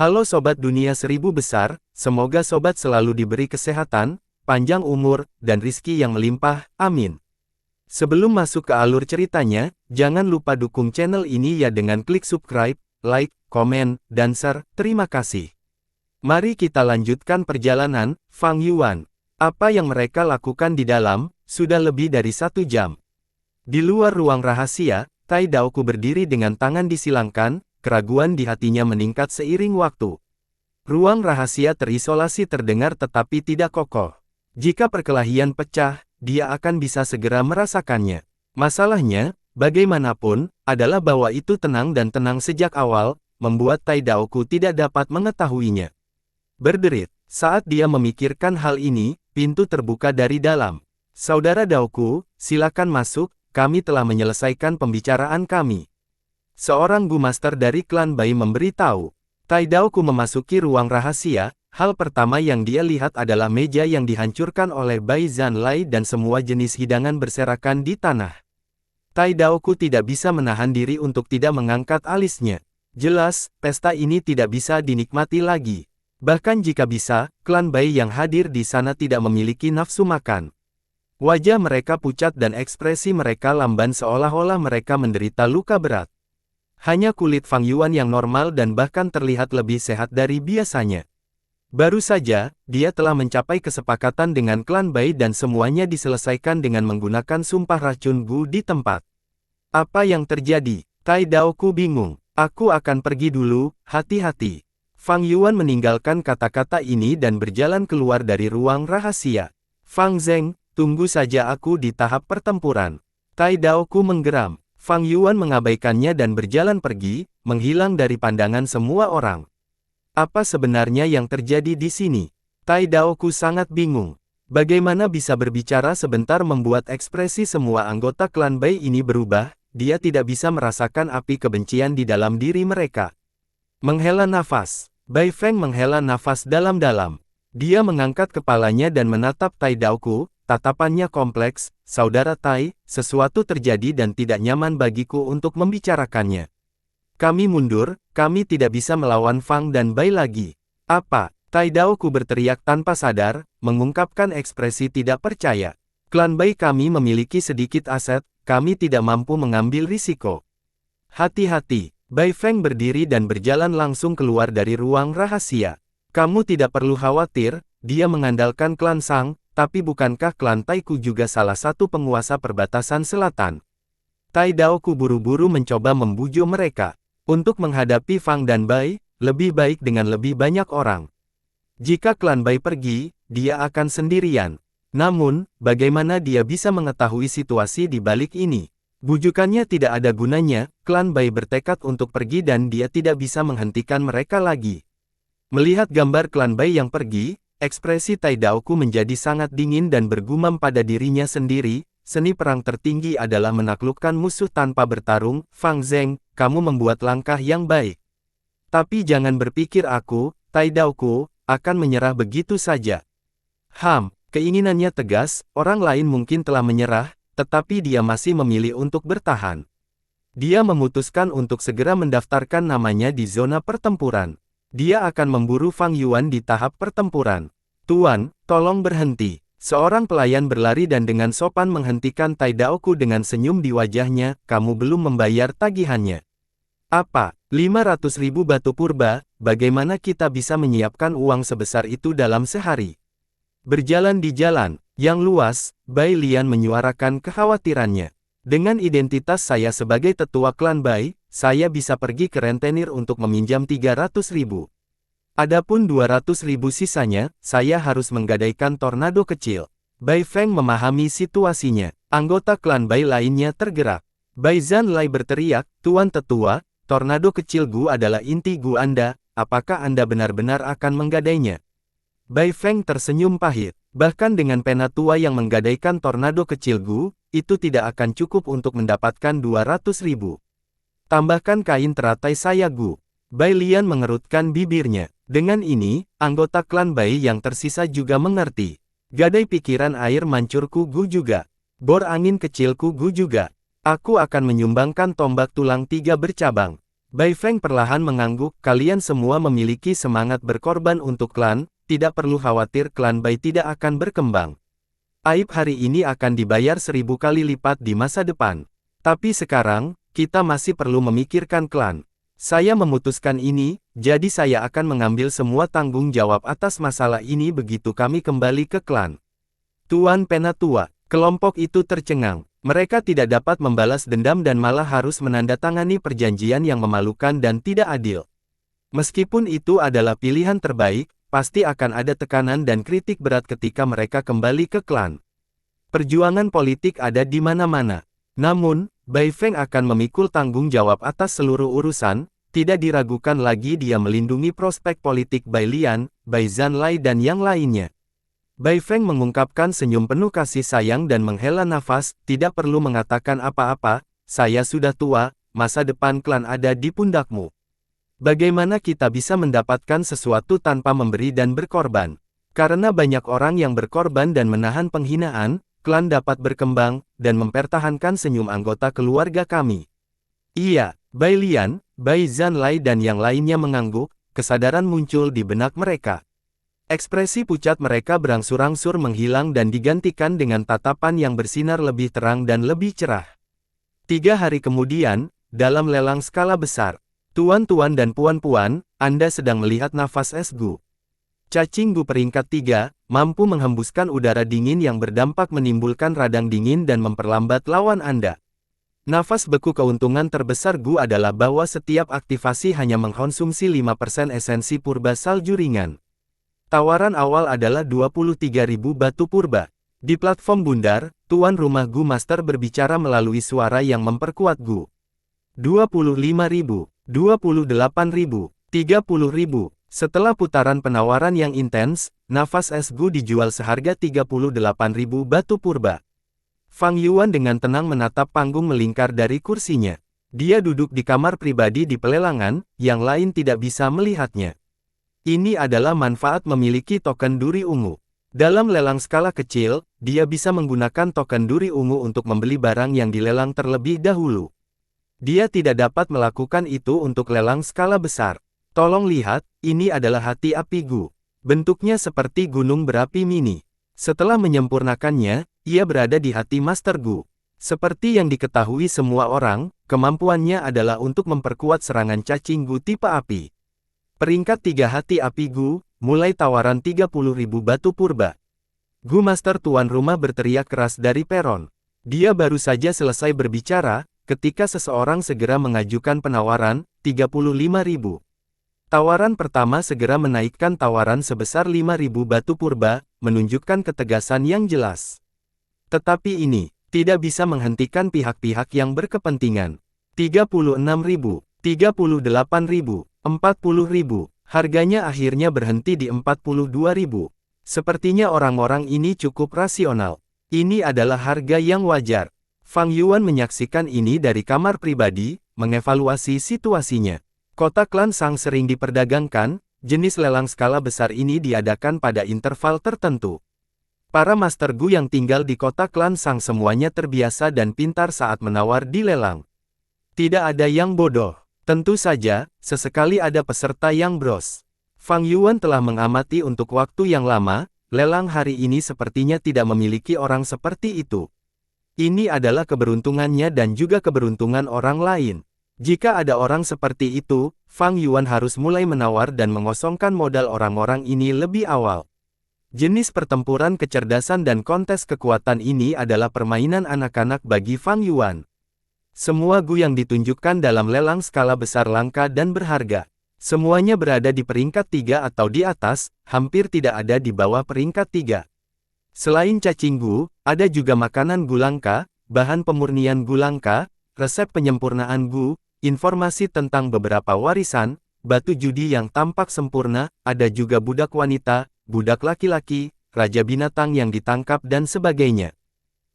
Halo Sobat Dunia Seribu Besar, semoga Sobat selalu diberi kesehatan, panjang umur, dan rizki yang melimpah, amin. Sebelum masuk ke alur ceritanya, jangan lupa dukung channel ini ya dengan klik subscribe, like, komen, dan share, terima kasih. Mari kita lanjutkan perjalanan, Fang Yuan. Apa yang mereka lakukan di dalam, sudah lebih dari 1 jam. Di luar ruang rahasia, Tai Daoku berdiri dengan tangan disilangkan, keraguan di hatinya meningkat seiring waktu. Ruang rahasia terisolasi terdengar tetapi tidak kokoh. Jika perkelahian pecah, dia akan bisa segera merasakannya. Masalahnya, bagaimanapun, adalah bahwa itu tenang dan tenang sejak awal, membuat Tai Daoku tidak dapat mengetahuinya. Berderit, saat dia memikirkan hal ini, pintu terbuka dari dalam. Saudara Daoku, silakan masuk, kami telah menyelesaikan pembicaraan kami. Seorang Gu Master dari klan Bai memberitahu. Tai Daoku memasuki ruang rahasia, hal pertama yang dia lihat adalah meja yang dihancurkan oleh Bai Zanlai dan semua jenis hidangan berserakan di tanah. Tai Daoku tidak bisa menahan diri untuk tidak mengangkat alisnya. Jelas, pesta ini tidak bisa dinikmati lagi. Bahkan jika bisa, klan Bai yang hadir di sana tidak memiliki nafsu makan. Wajah mereka pucat dan ekspresi mereka lamban seolah-olah mereka menderita luka berat. Hanya kulit Fang Yuan yang normal dan bahkan terlihat lebih sehat dari biasanya. Baru saja, dia telah mencapai kesepakatan dengan klan Bai dan semuanya diselesaikan dengan menggunakan sumpah racun Gu di tempat. Apa yang terjadi? Tai Daoku bingung. Aku akan pergi dulu, hati-hati. Fang Yuan meninggalkan kata-kata ini dan berjalan keluar dari ruang rahasia. Fang Zeng, tunggu saja aku di tahap pertempuran. Tai Daoku menggeram. Fang Yuan mengabaikannya dan berjalan pergi, menghilang dari pandangan semua orang. Apa sebenarnya yang terjadi di sini? Tai Daoku sangat bingung. Bagaimana bisa berbicara sebentar membuat ekspresi semua anggota klan Bai ini berubah, dia tidak bisa merasakan api kebencian di dalam diri mereka. Menghela nafas. Bai Feng menghela nafas dalam-dalam. Dia mengangkat kepalanya dan menatap Tai Daoku. Tatapannya kompleks, saudara Tai, sesuatu terjadi dan tidak nyaman bagiku untuk membicarakannya. Kami mundur, kami tidak bisa melawan Fang dan Bai lagi. Apa? Tai Daoku berteriak tanpa sadar, mengungkapkan ekspresi tidak percaya. Klan Bai kami memiliki sedikit aset, kami tidak mampu mengambil risiko. Hati-hati, Bai Feng berdiri dan berjalan langsung keluar dari ruang rahasia. Kamu tidak perlu khawatir, dia mengandalkan klan Sang. Tapi bukankah klan Taiku juga salah satu penguasa perbatasan selatan? Tai Daoku buru-buru mencoba membujuk mereka. Untuk menghadapi Fang dan Bai, lebih baik dengan lebih banyak orang. Jika klan Bai pergi, dia akan sendirian. Namun, bagaimana dia bisa mengetahui situasi di balik ini? Bujukannya tidak ada gunanya, klan Bai bertekad untuk pergi dan dia tidak bisa menghentikan mereka lagi. Melihat gambar klan Bai yang pergi, ekspresi Tai Daoku menjadi sangat dingin dan bergumam pada dirinya sendiri, seni perang tertinggi adalah menaklukkan musuh tanpa bertarung. Fang Zeng, kamu membuat langkah yang baik. Tapi jangan berpikir aku, Tai Daoku, akan menyerah begitu saja. Keinginannya tegas, orang lain mungkin telah menyerah, tetapi dia masih memilih untuk bertahan. Dia memutuskan untuk segera mendaftarkan namanya di zona pertempuran. Dia akan memburu Fang Yuan di tahap pertempuran. Tuan, tolong berhenti. Seorang pelayan berlari dan dengan sopan menghentikan Tai Daoku dengan senyum di wajahnya, kamu belum membayar tagihannya. Apa? 500.000 batu purba, bagaimana kita bisa menyiapkan uang sebesar itu dalam sehari? Berjalan di jalan yang luas, Bai Lian menyuarakan kekhawatirannya. Dengan identitas saya sebagai tetua klan Bai, saya bisa pergi ke rentenir untuk meminjam 300.000. Adapun 200.000 sisanya, saya harus menggadaikan tornado kecil. Bai Feng memahami situasinya. Anggota klan Bai lainnya tergerak. Bai Zanlai berteriak, Tuan Tetua, tornado kecil Gu adalah inti Gu Anda, apakah Anda benar-benar akan menggadainya? Bai Feng tersenyum pahit. Bahkan dengan pena tua yang menggadaikan tornado kecil Gu, itu tidak akan cukup untuk mendapatkan 200.000. Tambahkan kain teratai saya Gu. Bai Lian mengerutkan bibirnya. Dengan ini, anggota klan Bai yang tersisa juga mengerti. Gadai pikiran air mancurku Gu juga. Bor angin kecilku Gu juga. Aku akan menyumbangkan tombak tulang 3 bercabang. Bai Feng perlahan mengangguk, kalian semua memiliki semangat berkorban untuk klan, tidak perlu khawatir klan Bai tidak akan berkembang. Aib hari ini akan dibayar 1000 kali lipat di masa depan. Tapi sekarang, kita masih perlu memikirkan klan. Saya memutuskan ini, jadi saya akan mengambil semua tanggung jawab atas masalah ini begitu kami kembali ke klan. Tuan Penatua, kelompok itu tercengang. Mereka tidak dapat membalas dendam dan malah harus menandatangani perjanjian yang memalukan dan tidak adil. Meskipun itu adalah pilihan terbaik, pasti akan ada tekanan dan kritik berat ketika mereka kembali ke klan. Perjuangan politik ada di mana-mana. Namun, Bai Feng akan memikul tanggung jawab atas seluruh urusan, tidak diragukan lagi dia melindungi prospek politik Bai Lian, Bai Zanlai dan yang lainnya. Bai Feng mengungkapkan senyum penuh kasih sayang dan menghela nafas, tidak perlu mengatakan apa-apa, saya sudah tua, masa depan klan ada di pundakmu. Bagaimana kita bisa mendapatkan sesuatu tanpa memberi dan berkorban? Karena banyak orang yang berkorban dan menahan penghinaan, klan dapat berkembang, dan mempertahankan senyum anggota keluarga kami. Iya, Bai Lian, Bai Zanlai dan yang lainnya mengangguk, kesadaran muncul di benak mereka. Ekspresi pucat mereka berangsur-angsur menghilang dan digantikan dengan tatapan yang bersinar lebih terang dan lebih cerah. 3 hari kemudian, dalam lelang skala besar, tuan-tuan dan puan-puan, Anda sedang melihat nafas es Gu. Cacing Gu peringkat 3, mampu menghembuskan udara dingin yang berdampak menimbulkan radang dingin dan memperlambat lawan Anda. Nafas beku keuntungan terbesar Gu adalah bahwa setiap aktivasi hanya mengkonsumsi 5% esensi purba salju ringan. Tawaran awal adalah 23.000 batu purba. Di platform bundar, tuan rumah Gu Master berbicara melalui suara yang memperkuat Gu. 25.000, 28.000, 30.000. Setelah putaran penawaran yang intens, nafas es Gu dijual seharga 38.000 batu purba. Fang Yuan dengan tenang menatap panggung melingkar dari kursinya. Dia duduk di kamar pribadi di pelelangan, yang lain tidak bisa melihatnya. Ini adalah manfaat memiliki token duri ungu. Dalam lelang skala kecil, dia bisa menggunakan token duri ungu untuk membeli barang yang dilelang terlebih dahulu. Dia tidak dapat melakukan itu untuk lelang skala besar. Tolong lihat, ini adalah hati api Gu. Bentuknya seperti gunung berapi mini. Setelah menyempurnakannya, ia berada di hati Master Gu. Seperti yang diketahui semua orang, kemampuannya adalah untuk memperkuat serangan cacing Gu tipe api. Peringkat 3 hati api Gu, mulai tawaran 30.000 batu purba. Gu Master tuan rumah berteriak keras dari peron. Dia baru saja selesai berbicara, ketika seseorang segera mengajukan penawaran, 35.000. Tawaran pertama segera menaikkan tawaran sebesar 5.000 batu purba, menunjukkan ketegasan yang jelas. Tetapi ini, tidak bisa menghentikan pihak-pihak yang berkepentingan. 36.000, 38.000. 40.000, harganya akhirnya berhenti di 42.000. Sepertinya orang-orang ini cukup rasional. Ini adalah harga yang wajar. Fang Yuan menyaksikan ini dari kamar pribadi, mengevaluasi situasinya. Kota klan Sang sering diperdagangkan, jenis lelang skala besar ini diadakan pada interval tertentu. Para Master Gu yang tinggal di kota klan Sang semuanya terbiasa dan pintar saat menawar di lelang. Tidak ada yang bodoh. Tentu saja, sesekali ada peserta yang bros. Fang Yuan telah mengamati untuk waktu yang lama, lelang hari ini sepertinya tidak memiliki orang seperti itu. Ini adalah keberuntungannya dan juga keberuntungan orang lain. Jika ada orang seperti itu, Fang Yuan harus mulai menawar dan mengosongkan modal orang-orang ini lebih awal. Jenis pertempuran kecerdasan dan kontes kekuatan ini adalah permainan anak-anak bagi Fang Yuan. Semua Gu yang ditunjukkan dalam lelang skala besar langka dan berharga. Semuanya berada di peringkat 3 atau di atas, hampir tidak ada di bawah peringkat 3. Selain cacing Gu, ada juga makanan Gu langka, bahan pemurnian Gu langka, resep penyempurnaan Gu, informasi tentang beberapa warisan, batu judi yang tampak sempurna, ada juga budak wanita, budak laki-laki, raja binatang yang ditangkap dan sebagainya.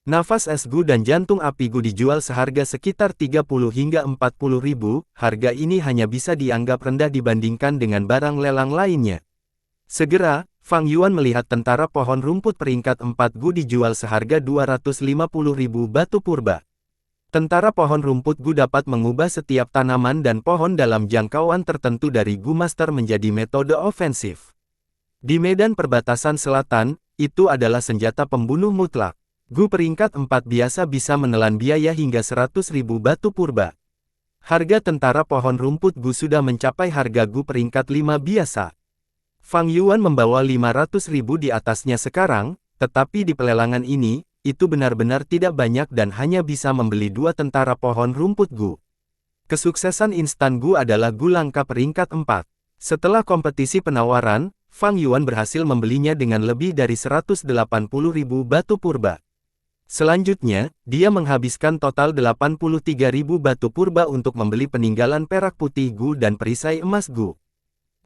Nafas es Gu dan jantung api Gu dijual seharga sekitar 30 hingga 40.000, harga ini hanya bisa dianggap rendah dibandingkan dengan barang lelang lainnya. Segera, Fang Yuan melihat tentara pohon rumput peringkat 4 Gu dijual seharga 250.000 batu purba. Tentara pohon rumput Gu dapat mengubah setiap tanaman dan pohon dalam jangkauan tertentu dari Gu Master menjadi metode ofensif. Di medan perbatasan selatan, itu adalah senjata pembunuh mutlak. Gu peringkat 4 biasa bisa menelan biaya hingga 100.000 batu purba. Harga tentara pohon rumput Gu sudah mencapai harga Gu peringkat 5 biasa. Fang Yuan membawa 500.000 di atasnya sekarang, tetapi di pelelangan ini, itu benar-benar tidak banyak dan hanya bisa membeli 2 tentara pohon rumput Gu. Kesuksesan instan Gu adalah Gu langka peringkat 4. Setelah kompetisi penawaran, Fang Yuan berhasil membelinya dengan lebih dari 180.000 batu purba. Selanjutnya, dia menghabiskan total 83.000 batu purba untuk membeli peninggalan perak putih Gu dan perisai emas Gu.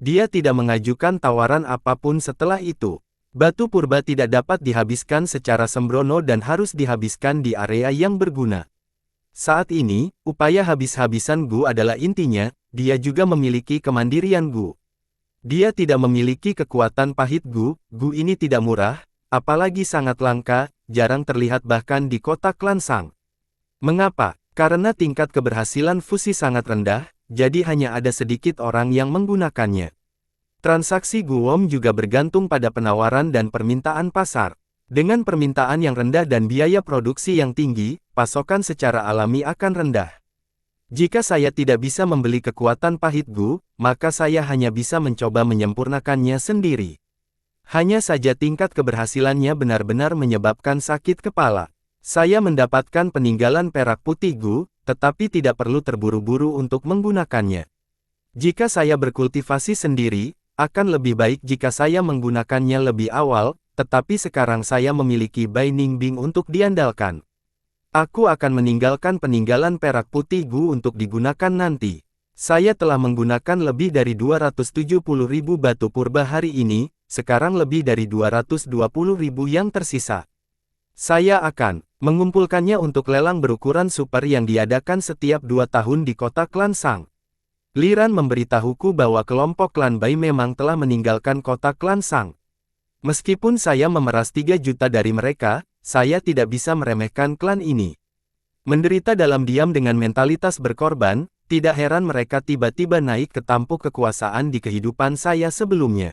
Dia tidak mengajukan tawaran apapun setelah itu. Batu purba tidak dapat dihabiskan secara sembrono dan harus dihabiskan di area yang berguna. Saat ini, upaya habis-habisan Gu adalah intinya, dia juga memiliki kemandirian Gu. Dia tidak memiliki kekuatan pahit Gu ini tidak murah, apalagi sangat langka, jarang terlihat bahkan di kota klan Sang. Mengapa? Karena tingkat keberhasilan fusi sangat rendah, jadi hanya ada sedikit orang yang menggunakannya. Transaksi Guwom juga bergantung pada penawaran dan permintaan pasar. Dengan permintaan yang rendah dan biaya produksi yang tinggi, pasokan secara alami akan rendah. Jika saya tidak bisa membeli kekuatan pahit Gu, maka saya hanya bisa mencoba menyempurnakannya sendiri. Hanya saja tingkat keberhasilannya benar-benar menyebabkan sakit kepala. Saya mendapatkan peninggalan perak putih Gu, tetapi tidak perlu terburu-buru untuk menggunakannya. Jika saya berkultivasi sendiri, akan lebih baik jika saya menggunakannya lebih awal, tetapi sekarang saya memiliki Bai Ningbing untuk diandalkan. Aku akan meninggalkan peninggalan perak putih Gu untuk digunakan nanti. Saya telah menggunakan lebih dari 270.000 batu purba hari ini, sekarang lebih dari 220.000 yang tersisa. Saya akan mengumpulkannya untuk lelang berukuran super yang diadakan setiap 2 tahun di kota klan Sang. Liran memberitahuku bahwa kelompok klan Bai memang telah meninggalkan kota klan Sang. Meskipun saya memeras 3 juta dari mereka, saya tidak bisa meremehkan klan ini. Menderita dalam diam dengan mentalitas berkorban, tidak heran mereka tiba-tiba naik ke tampuk kekuasaan di kehidupan saya sebelumnya.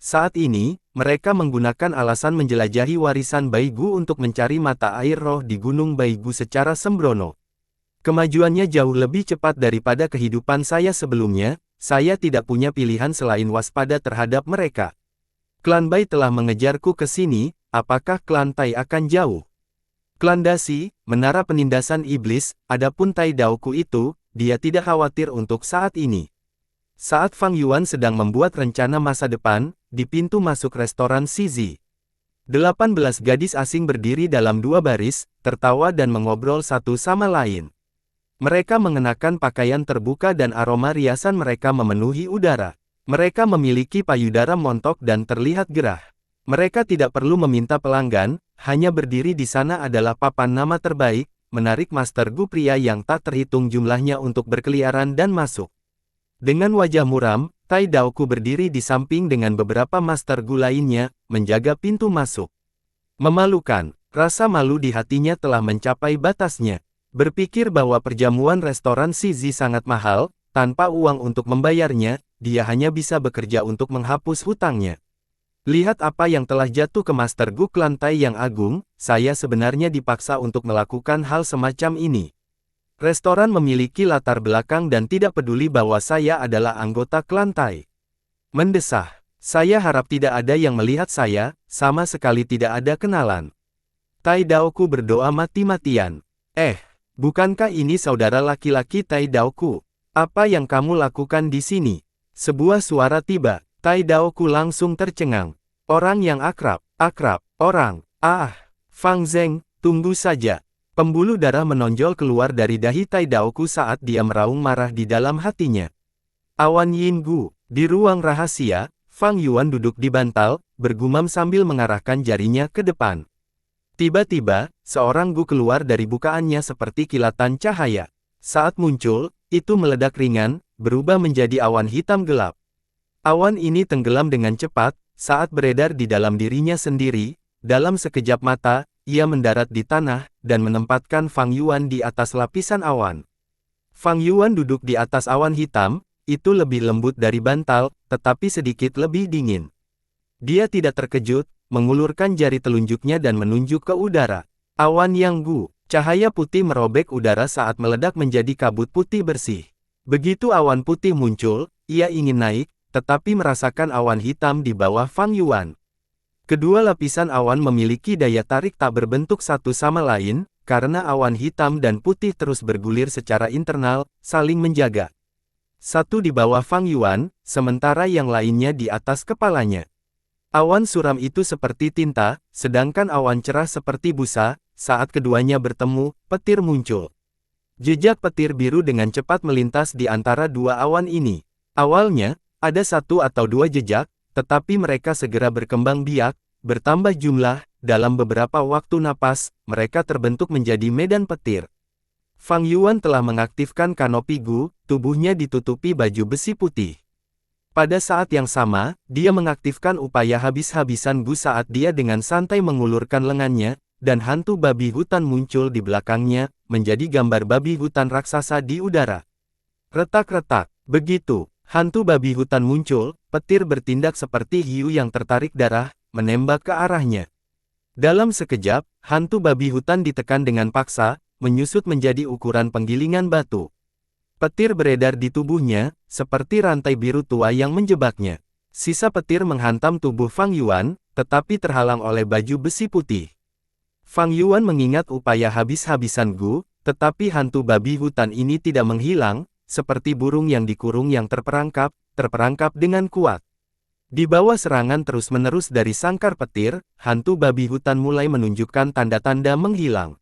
Saat ini, mereka menggunakan alasan menjelajahi warisan Bai Gu untuk mencari mata air roh di Gunung Bai Gu secara sembrono. Kemajuannya jauh lebih cepat daripada kehidupan saya sebelumnya, saya tidak punya pilihan selain waspada terhadap mereka. Klan Bai telah mengejarku ke sini, apakah klan Tai akan jauh? Klan Dasi, menara penindasan iblis, adapun Tai Daoku itu, dia tidak khawatir untuk saat ini. Saat Fang Yuan sedang membuat rencana masa depan, di pintu masuk restoran Shizi, 18 gadis asing berdiri dalam 2 baris, tertawa dan mengobrol satu sama lain. Mereka mengenakan pakaian terbuka dan aroma riasan mereka memenuhi udara. Mereka memiliki payudara montok dan terlihat gerah. Mereka tidak perlu meminta pelanggan, hanya berdiri di sana adalah papan nama terbaik, menarik Master Gu pria yang tak terhitung jumlahnya untuk berkeliaran dan masuk. Dengan wajah muram, Tai Daoku berdiri di samping dengan beberapa Master Gu lainnya, menjaga pintu masuk. Memalukan, rasa malu di hatinya telah mencapai batasnya. Berpikir bahwa perjamuan restoran Shizi sangat mahal, tanpa uang untuk membayarnya, dia hanya bisa bekerja untuk menghapus hutangnya. Lihat apa yang telah jatuh ke Master Gu klan Tai yang agung, saya sebenarnya dipaksa untuk melakukan hal semacam ini. Restoran memiliki latar belakang dan tidak peduli bahwa saya adalah anggota klan Tai. Mendesah, saya harap tidak ada yang melihat saya, sama sekali tidak ada kenalan. Tai Daoku berdoa mati-matian. Bukankah ini saudara laki-laki Tai Daoku? Apa yang kamu lakukan di sini? Sebuah suara tiba. Tai Daoku langsung tercengang. Orang yang akrab, orang. Fang Zeng, tunggu saja. Pembuluh darah menonjol keluar dari dahi Tai Daoku saat dia meraung marah di dalam hatinya. Awan Yin Gu, di ruang rahasia, Fang Yuan duduk di bantal, bergumam sambil mengarahkan jarinya ke depan. Tiba-tiba, seorang Gu keluar dari bukaannya seperti kilatan cahaya. Saat muncul, itu meledak ringan, berubah menjadi awan hitam gelap. Awan ini tenggelam dengan cepat, saat beredar di dalam dirinya sendiri, dalam sekejap mata, ia mendarat di tanah, dan menempatkan Fang Yuan di atas lapisan awan. Fang Yuan duduk di atas awan hitam, itu lebih lembut dari bantal, tetapi sedikit lebih dingin. Dia tidak terkejut, mengulurkan jari telunjuknya dan menunjuk ke udara. Awan yang gu, cahaya putih merobek udara saat meledak menjadi kabut putih bersih. Begitu awan putih muncul, ia ingin naik, tetapi merasakan awan hitam di bawah Fang Yuan. Kedua lapisan awan memiliki daya tarik tak berbentuk satu sama lain, karena awan hitam dan putih terus bergulir secara internal, saling menjaga. Satu di bawah Fang Yuan, sementara yang lainnya di atas kepalanya. Awan suram itu seperti tinta, sedangkan awan cerah seperti busa. Saat keduanya bertemu, petir muncul. Jejak petir biru dengan cepat melintas di antara dua awan ini. Awalnya, ada satu atau dua jejak, tetapi mereka segera berkembang biak, bertambah jumlah, dalam beberapa waktu napas, mereka terbentuk menjadi medan petir. Fang Yuan telah mengaktifkan kanopi gu, tubuhnya ditutupi baju besi putih. Pada saat yang sama, dia mengaktifkan upaya habis-habisan gu saat dia dengan santai mengulurkan lengannya, dan hantu babi hutan muncul di belakangnya, menjadi gambar babi hutan raksasa di udara. Retak-retak. Begitu, hantu babi hutan muncul, petir bertindak seperti hiu yang tertarik darah, menembak ke arahnya. Dalam sekejap, hantu babi hutan ditekan dengan paksa, menyusut menjadi ukuran penggilingan batu. Petir beredar di tubuhnya, seperti rantai biru tua yang menjebaknya. Sisa petir menghantam tubuh Fang Yuan, tetapi terhalang oleh baju besi putih. Fang Yuan mengingat upaya habis-habisan gu, tetapi hantu babi hutan ini tidak menghilang, seperti burung yang dikurung yang terperangkap dengan kuat. Di bawah serangan terus-menerus dari sangkar petir, hantu babi hutan mulai menunjukkan tanda-tanda menghilang.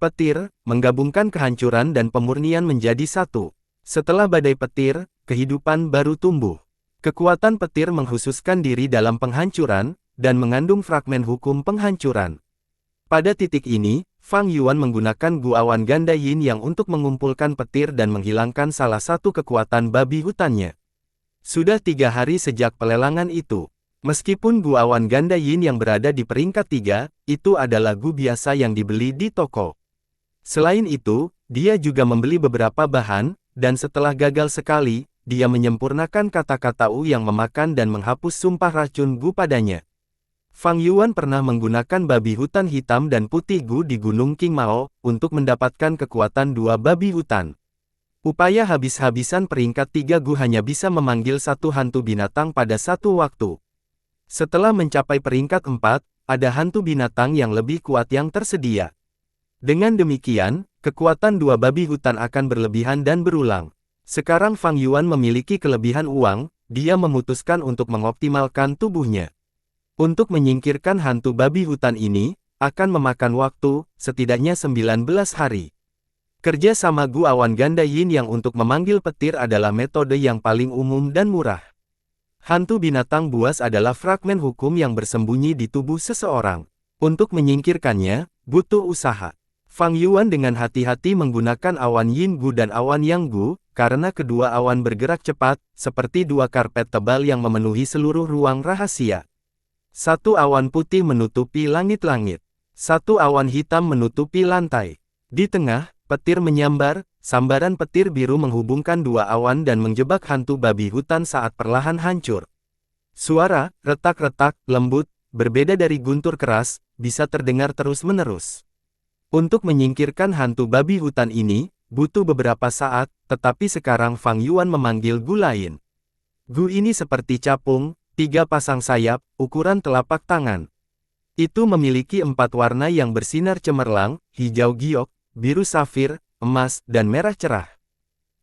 Petir, menggabungkan kehancuran dan pemurnian menjadi satu. Setelah badai petir, kehidupan baru tumbuh. Kekuatan petir menghususkan diri dalam penghancuran, dan mengandung fragmen hukum penghancuran. Pada titik ini, Fang Yuan menggunakan gu awan ganda yin yang untuk mengumpulkan petir dan menghilangkan salah satu kekuatan babi hutannya. Sudah 3 hari sejak pelelangan itu. Meskipun gu awan ganda yin yang berada di peringkat 3, itu adalah gu biasa yang dibeli di toko. Selain itu, dia juga membeli beberapa bahan, dan setelah gagal sekali, dia menyempurnakan kata-kata U yang memakan dan menghapus sumpah racun gu padanya. Fang Yuan pernah menggunakan babi hutan hitam dan putih gu di Gunung King Mao, untuk mendapatkan kekuatan 2 babi hutan. Upaya habis-habisan peringkat 3 gu hanya bisa memanggil satu hantu binatang pada satu waktu. Setelah mencapai peringkat 4, ada hantu binatang yang lebih kuat yang tersedia. Dengan demikian, kekuatan 2 babi hutan akan berlebihan dan berulang. Sekarang Fang Yuan memiliki kelebihan uang, dia memutuskan untuk mengoptimalkan tubuhnya. Untuk menyingkirkan hantu babi hutan ini, akan memakan waktu, setidaknya 19 hari. Kerja sama gu awan ganda yin yang untuk memanggil petir adalah metode yang paling umum dan murah. Hantu binatang buas adalah fragmen hukum yang bersembunyi di tubuh seseorang. Untuk menyingkirkannya, butuh usaha. Fang Yuan dengan hati-hati menggunakan awan yin gu dan awan yang gu, karena kedua awan bergerak cepat, seperti 2 karpet tebal yang memenuhi seluruh ruang rahasia. Satu awan putih menutupi langit-langit. Satu awan hitam menutupi lantai. Di tengah, petir menyambar, sambaran petir biru menghubungkan 2 awan dan menjebak hantu babi hutan saat perlahan hancur. Suara, retak-retak, lembut, berbeda dari guntur keras, bisa terdengar terus-menerus. Untuk menyingkirkan hantu babi hutan ini, butuh beberapa saat, tetapi sekarang Fang Yuan memanggil gu lain. Gu ini seperti capung, 3 pasang sayap, ukuran telapak tangan. Itu memiliki 4 warna yang bersinar cemerlang, hijau giok, biru safir, emas, dan merah cerah.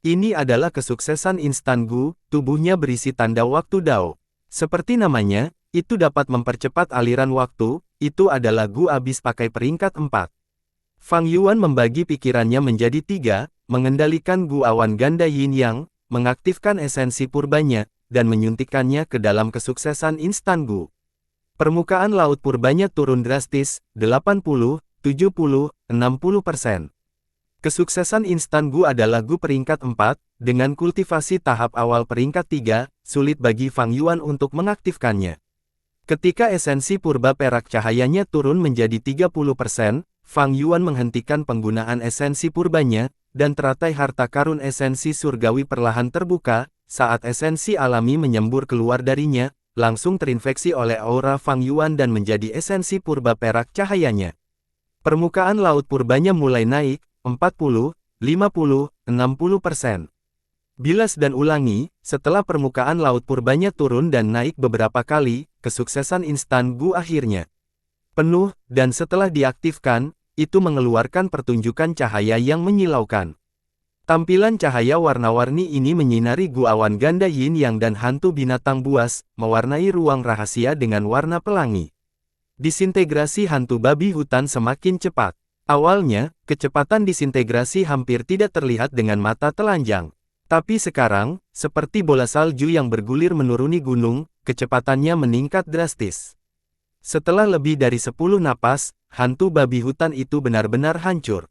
Ini adalah kesuksesan instan gu, tubuhnya berisi tanda waktu Dao. Seperti namanya, itu dapat mempercepat aliran waktu, itu adalah gu abis pakai peringkat 4. Fang Yuan membagi pikirannya menjadi 3, mengendalikan gu awan ganda yin yang, mengaktifkan esensi purbanya, dan menyuntikkannya ke dalam kesuksesan instan gu. Permukaan laut purbanya turun drastis, 80, 70, 60%. Kesuksesan instan gu adalah gu peringkat 4, dengan kultivasi tahap awal peringkat 3, sulit bagi Fang Yuan untuk mengaktifkannya. Ketika esensi purba perak cahayanya turun menjadi 30%, Fang Yuan menghentikan penggunaan esensi purbanya, dan teratai harta karun esensi surgawi perlahan terbuka. Saat esensi alami menyembur keluar darinya, langsung terinfeksi oleh aura Fang Yuan dan menjadi esensi purba perak cahayanya. Permukaan laut purbanya mulai naik, 40, 50, 60%. Bilas dan ulangi, setelah permukaan laut purbanya turun dan naik beberapa kali, kesuksesan instan Gu akhirnya penuh, dan setelah diaktifkan, itu mengeluarkan pertunjukan cahaya yang menyilaukan. Tampilan cahaya warna-warni ini menyinari Gu awan ganda yin yang dan hantu binatang buas, mewarnai ruang rahasia dengan warna pelangi. Disintegrasi hantu babi hutan semakin cepat. Awalnya, kecepatan disintegrasi hampir tidak terlihat dengan mata telanjang. Tapi sekarang, seperti bola salju yang bergulir menuruni gunung, kecepatannya meningkat drastis. Setelah lebih dari 10 napas, hantu babi hutan itu benar-benar hancur.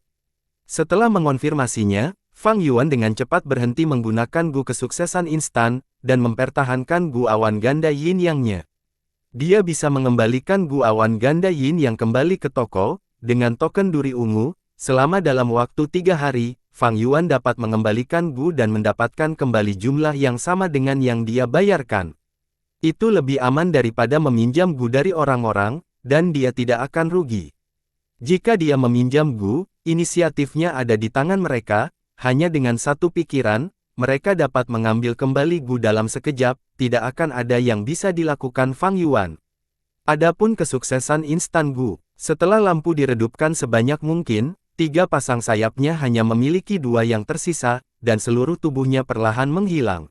Setelah mengonfirmasinya, Fang Yuan dengan cepat berhenti menggunakan Gu kesuksesan instan, dan mempertahankan Gu awan ganda yin yang-nya. Dia bisa mengembalikan Gu awan ganda yin yang kembali ke toko, dengan token duri ungu. Selama dalam waktu 3 hari, Fang Yuan dapat mengembalikan Gu dan mendapatkan kembali jumlah yang sama dengan yang dia bayarkan. Itu lebih aman daripada meminjam Gu dari orang-orang, dan dia tidak akan rugi. Jika dia meminjam Gu, inisiatifnya ada di tangan mereka. Hanya dengan satu pikiran, mereka dapat mengambil kembali Gu dalam sekejap, tidak akan ada yang bisa dilakukan Fang Yuan. Adapun kesuksesan instan Gu, setelah lampu diredupkan sebanyak mungkin, 3 pasang sayapnya hanya memiliki 2 yang tersisa, dan seluruh tubuhnya perlahan menghilang.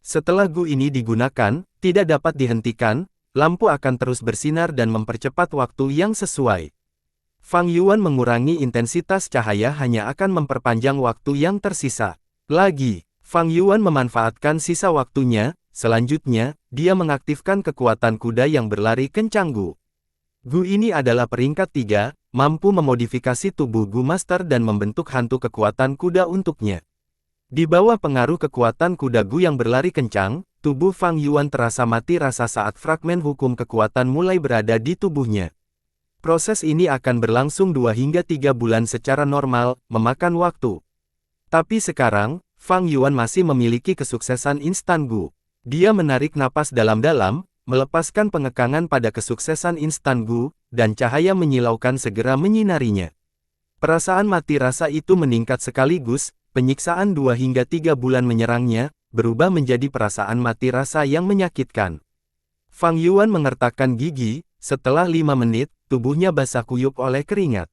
Setelah Gu ini digunakan, tidak dapat dihentikan, lampu akan terus bersinar dan mempercepat waktu yang sesuai. Fang Yuan mengurangi intensitas cahaya hanya akan memperpanjang waktu yang tersisa. Lagi, Fang Yuan memanfaatkan sisa waktunya, selanjutnya, dia mengaktifkan kekuatan kuda yang berlari kencang Gu. Gu ini adalah peringkat 3, mampu memodifikasi tubuh Gu Master dan membentuk hantu kekuatan kuda untuknya. Di bawah pengaruh kekuatan kuda Gu yang berlari kencang, tubuh Fang Yuan terasa mati rasa saat fragmen hukum kekuatan mulai berada di tubuhnya. Proses ini akan berlangsung 2 hingga 3 bulan secara normal, memakan waktu. Tapi sekarang, Fang Yuan masih memiliki kesuksesan instan Gu. Dia menarik napas dalam-dalam, melepaskan pengekangan pada kesuksesan instan Gu, dan cahaya menyilaukan segera menyinarinya. Perasaan mati rasa itu meningkat sekaligus, penyiksaan 2 hingga 3 bulan menyerangnya, berubah menjadi perasaan mati rasa yang menyakitkan. Fang Yuan mengertakkan gigi, setelah 5 menit, tubuhnya basah kuyup oleh keringat.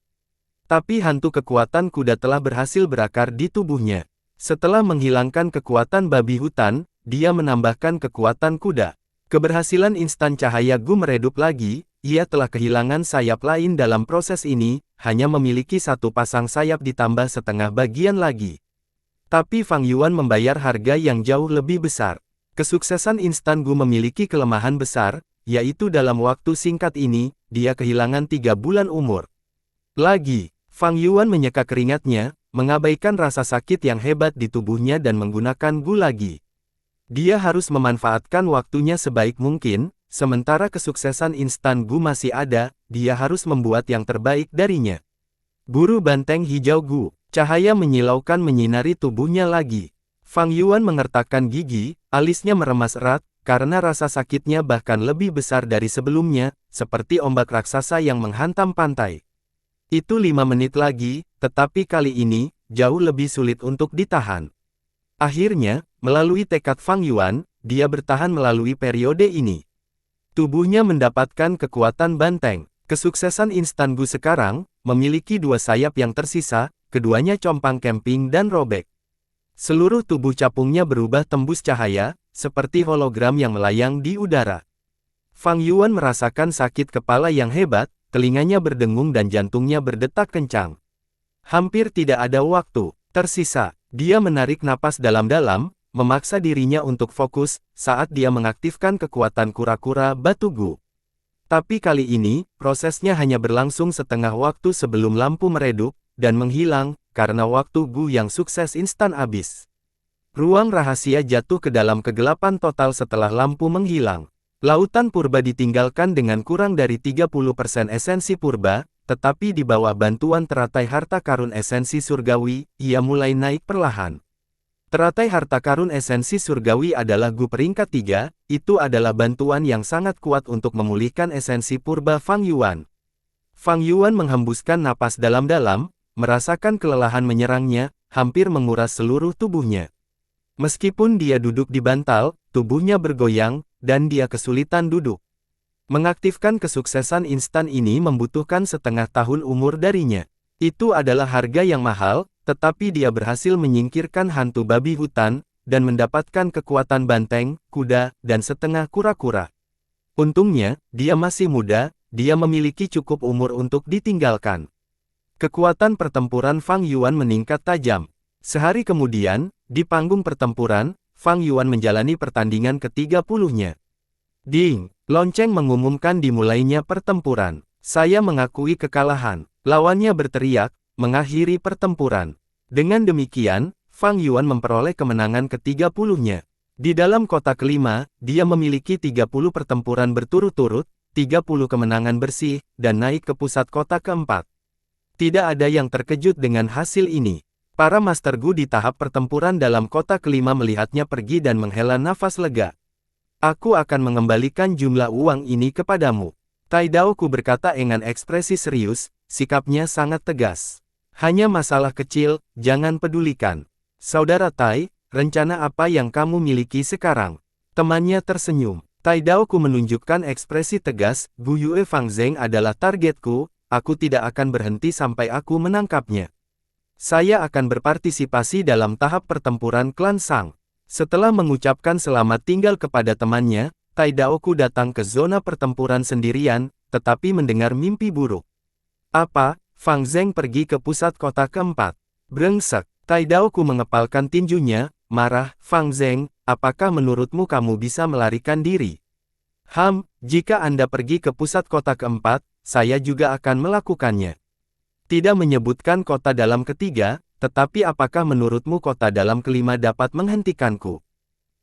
Tapi hantu kekuatan kuda telah berhasil berakar di tubuhnya. Setelah menghilangkan kekuatan babi hutan, dia menambahkan kekuatan kuda. Keberhasilan instan cahaya Gu meredup lagi, ia telah kehilangan sayap lain dalam proses ini, hanya memiliki 1 pasang sayap ditambah setengah bagian lagi. Tapi Fang Yuan membayar harga yang jauh lebih besar. Kesuksesan instan Gu memiliki kelemahan besar, yaitu dalam waktu singkat ini, dia kehilangan 3 bulan umur. Lagi, Fang Yuan menyeka keringatnya, mengabaikan rasa sakit yang hebat di tubuhnya dan menggunakan Gu lagi. Dia harus memanfaatkan waktunya sebaik mungkin, sementara kesuksesan instan Gu masih ada, dia harus membuat yang terbaik darinya. Buru banteng hijau Gu, cahaya menyilaukan menyinari tubuhnya lagi. Fang Yuan mengertakkan gigi, alisnya meremas erat, karena rasa sakitnya bahkan lebih besar dari sebelumnya, seperti ombak raksasa yang menghantam pantai. Itu 5 menit lagi, tetapi kali ini, jauh lebih sulit untuk ditahan. Akhirnya, melalui tekad Fang Yuan, dia bertahan melalui periode ini. Tubuhnya mendapatkan kekuatan banteng. Kesuksesan instan Gu sekarang, memiliki 2 sayap yang tersisa, keduanya compang camping dan robek. Seluruh tubuh capungnya berubah tembus cahaya, seperti hologram yang melayang di udara. Fang Yuan merasakan sakit kepala yang hebat, telinganya berdengung dan jantungnya berdetak kencang. Hampir tidak ada waktu tersisa. Dia menarik napas dalam-dalam, memaksa dirinya untuk fokus, saat dia mengaktifkan kekuatan kura-kura batu Gu. Tapi kali ini, prosesnya hanya berlangsung setengah waktu sebelum lampu meredup, dan menghilang, karena waktu Gu yang sukses instan habis. Ruang rahasia jatuh ke dalam kegelapan total setelah lampu menghilang. Lautan purba ditinggalkan dengan kurang dari 30% esensi purba, tetapi di bawah bantuan teratai harta karun esensi surgawi, ia mulai naik perlahan. Teratai harta karun esensi surgawi adalah Gu peringkat 3, itu adalah bantuan yang sangat kuat untuk memulihkan esensi purba Fang Yuan. Fang Yuan menghembuskan napas dalam-dalam, merasakan kelelahan menyerangnya, hampir menguras seluruh tubuhnya. Meskipun dia duduk di bantal, tubuhnya bergoyang, dan dia kesulitan duduk. Mengaktifkan kesuksesan instan ini membutuhkan setengah tahun umur darinya. Itu adalah harga yang mahal, tetapi dia berhasil menyingkirkan hantu babi hutan, dan mendapatkan kekuatan banteng, kuda, dan setengah kura-kura. Untungnya, dia masih muda, dia memiliki cukup umur untuk ditinggalkan. Kekuatan pertempuran Fang Yuan meningkat tajam. Sehari kemudian, di panggung pertempuran, Fang Yuan menjalani pertandingan ke-30-nya. Ding! Lonceng mengumumkan dimulainya pertempuran. Saya mengakui kekalahan. Lawannya berteriak, mengakhiri pertempuran. Dengan demikian, Fang Yuan memperoleh kemenangan ke-30-nya. Di dalam kota kelima, dia memiliki 30 pertempuran berturut-turut, 30 kemenangan bersih, dan naik ke pusat kota keempat. Tidak ada yang terkejut dengan hasil ini. Para Master Gu di tahap pertempuran dalam kota kelima melihatnya pergi dan menghela nafas lega. Aku akan mengembalikan jumlah uang ini kepadamu. Tai Daoku berkata dengan ekspresi serius, sikapnya sangat tegas. Hanya masalah kecil, jangan pedulikan. Saudara Tai, rencana apa yang kamu miliki sekarang? Temannya tersenyum. Tai Daoku menunjukkan ekspresi tegas, Gu Yue Fang Zeng adalah targetku, aku tidak akan berhenti sampai aku menangkapnya. Saya akan berpartisipasi dalam tahap pertempuran klan Sang. Setelah mengucapkan selamat tinggal kepada temannya, Tai Daoku datang ke zona pertempuran sendirian, tetapi mendengar mimpi buruk. Apa? Fang Zeng pergi ke pusat kota keempat. Brengsek. Tai Daoku mengepalkan tinjunya, marah, Fang Zeng, apakah menurutmu kamu bisa melarikan diri? Jika Anda pergi ke pusat kota keempat, saya juga akan melakukannya. Tidak menyebutkan kota dalam ketiga, tetapi apakah menurutmu kota dalam kelima dapat menghentikanku?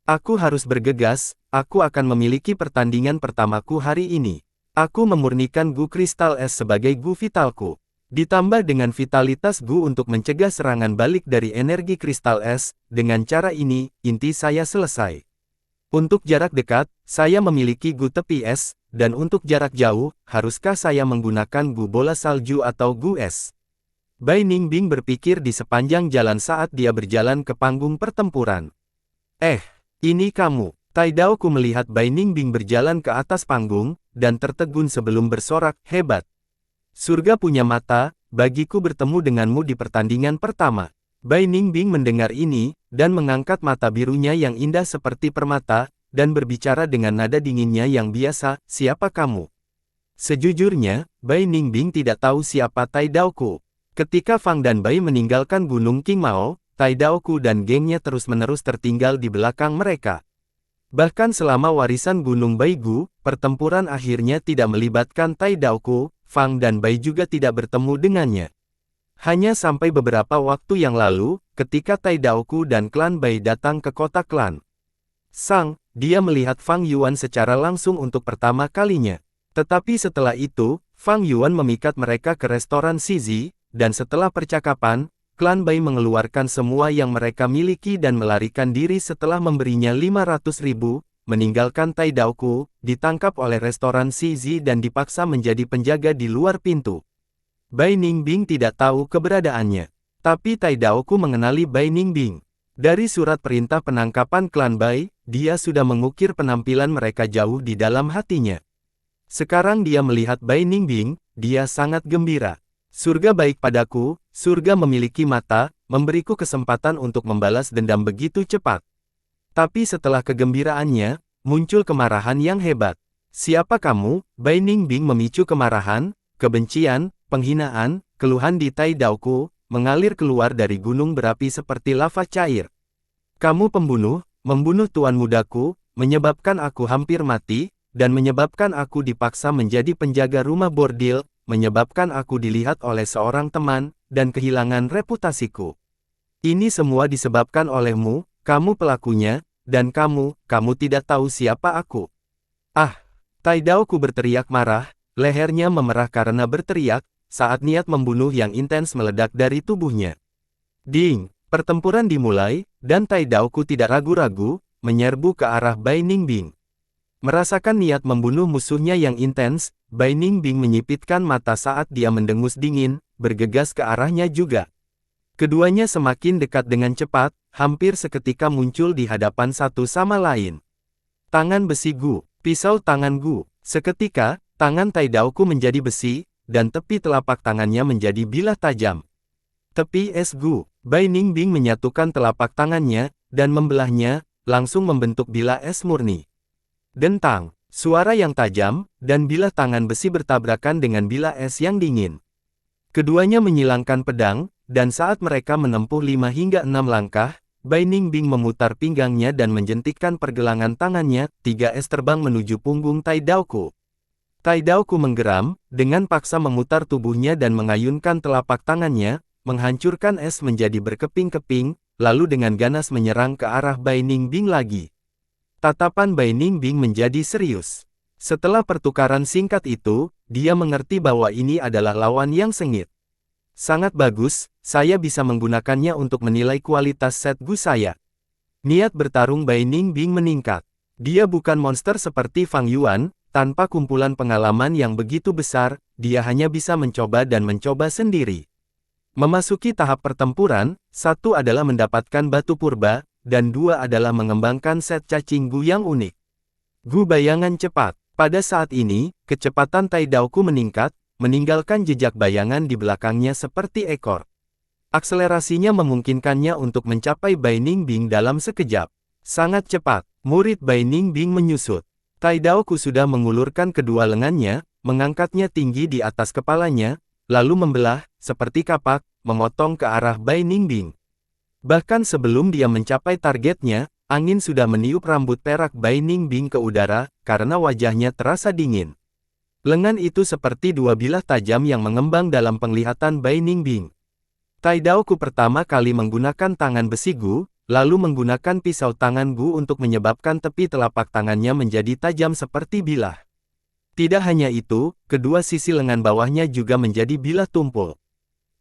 Aku harus bergegas, aku akan memiliki pertandingan pertamaku hari ini. Aku memurnikan Gu Kristal Es sebagai Gu Vitalku. Ditambah dengan vitalitas Gu untuk mencegah serangan balik dari energi Kristal Es, dengan cara ini, inti saya selesai. Untuk jarak dekat, saya memiliki Gu Tepi Es, dan untuk jarak jauh, haruskah saya menggunakan Gu Bola Salju atau Gu Es? Bai Ningbing berpikir di sepanjang jalan saat dia berjalan ke panggung pertempuran. Ini kamu. Tai Daoku melihat Bai Ningbing berjalan ke atas panggung, dan tertegun sebelum bersorak, hebat. Surga punya mata, bagiku bertemu denganmu di pertandingan pertama. Bai Ningbing mendengar ini, dan mengangkat mata birunya yang indah seperti permata, dan berbicara dengan nada dinginnya yang biasa, siapa kamu? Sejujurnya, Bai Ningbing tidak tahu siapa Tai Daoku. Ketika Fang dan Bai meninggalkan Gunung King Mao, Tai Daoku dan gengnya terus-menerus tertinggal di belakang mereka. Bahkan selama warisan Gunung Baigu, pertempuran akhirnya tidak melibatkan Tai Daoku, Fang dan Bai juga tidak bertemu dengannya. Hanya sampai beberapa waktu yang lalu, ketika Tai Daoku dan klan Bai datang ke kota klan Sang, dia melihat Fang Yuan secara langsung untuk pertama kalinya. Tetapi setelah itu, Fang Yuan memikat mereka ke restoran Shizi, dan setelah percakapan, klan Bai mengeluarkan semua yang mereka miliki dan melarikan diri setelah memberinya 500.000, meninggalkan Tai Daoku, ditangkap oleh restoran Shizi dan dipaksa menjadi penjaga di luar pintu. Bai Ningbing tidak tahu keberadaannya. Tapi Tai Daoku mengenali Bai Ningbing. Dari surat perintah penangkapan klan Bai, dia sudah mengukir penampilan mereka jauh di dalam hatinya. Sekarang dia melihat Bai Ningbing, dia sangat gembira. Surga baik padaku, surga memiliki mata, memberiku kesempatan untuk membalas dendam begitu cepat. Tapi setelah kegembiraannya, muncul kemarahan yang hebat. Siapa kamu? Bai Ningbing memicu kemarahan, kebencian, penghinaan, keluhan di Tai Daoku, mengalir keluar dari gunung berapi seperti lava cair. Kamu pembunuh, membunuh tuan mudaku, menyebabkan aku hampir mati, dan menyebabkan aku dipaksa menjadi penjaga rumah bordil, menyebabkan aku dilihat oleh seorang teman, dan kehilangan reputasiku. Ini semua disebabkan olehmu, kamu pelakunya, dan kamu tidak tahu siapa aku. Ah! Tai Daoku berteriak marah, lehernya memerah karena berteriak, saat niat membunuh yang intens meledak dari tubuhnya. Ding! Pertempuran dimulai, dan Tai Daoku tidak ragu-ragu, menyerbu ke arah Bai Ningbing. Merasakan niat membunuh musuhnya yang intens, Bai Ningbing menyipitkan mata saat dia mendengus dingin, bergegas ke arahnya juga. Keduanya semakin dekat dengan cepat, hampir seketika muncul di hadapan satu sama lain. Tangan besi Gu, pisau tangan Gu. Seketika, tangan Tai Daoku menjadi besi, dan tepi telapak tangannya menjadi bilah tajam. Tepi es Gu, Bai Ningbing menyatukan telapak tangannya, dan membelahnya, langsung membentuk bilah es murni. Dentang, suara yang tajam, dan bilah tangan besi bertabrakan dengan bilah es yang dingin. Keduanya menyilangkan pedang, dan saat mereka menempuh 5 hingga 6 langkah, Bai Ningbing memutar pinggangnya dan menjentikkan pergelangan tangannya, 3 es terbang menuju punggung Tai Daoku. Tai Daoku menggeram, dengan paksa memutar tubuhnya dan mengayunkan telapak tangannya, menghancurkan es menjadi berkeping-keping, lalu dengan ganas menyerang ke arah Bai Ningbing lagi. Tatapan Bai Ningbing menjadi serius. Setelah pertukaran singkat itu, dia mengerti bahwa ini adalah lawan yang sengit. Sangat bagus, saya bisa menggunakannya untuk menilai kualitas set Gu saya. Niat bertarung Bai Ningbing meningkat. Dia bukan monster seperti Fang Yuan, tanpa kumpulan pengalaman yang begitu besar, dia hanya bisa mencoba dan mencoba sendiri. Memasuki tahap pertempuran, 1 adalah mendapatkan batu purba, dan 2 adalah mengembangkan set cacing Gu yang unik. Gu bayangan cepat. Pada saat ini, kecepatan Tai Daoku meningkat, meninggalkan jejak bayangan di belakangnya seperti ekor. Akselerasinya memungkinkannya untuk mencapai Bai Ningbing dalam sekejap. Sangat cepat, murid Bai Ningbing menyusut. Tai Daoku sudah mengulurkan kedua lengannya, mengangkatnya tinggi di atas kepalanya, lalu membelah, seperti kapak, memotong ke arah Bai Ningbing. Bahkan sebelum dia mencapai targetnya, angin sudah meniup rambut perak Bai Ningbing ke udara, karena wajahnya terasa dingin. Lengan itu seperti 2 bilah tajam yang mengembang dalam penglihatan Bai Ningbing. Tai Daoku pertama kali menggunakan tangan besi Gu, lalu menggunakan pisau tangan Gu untuk menyebabkan tepi telapak tangannya menjadi tajam seperti bilah. Tidak hanya itu, kedua sisi lengan bawahnya juga menjadi bilah tumpul.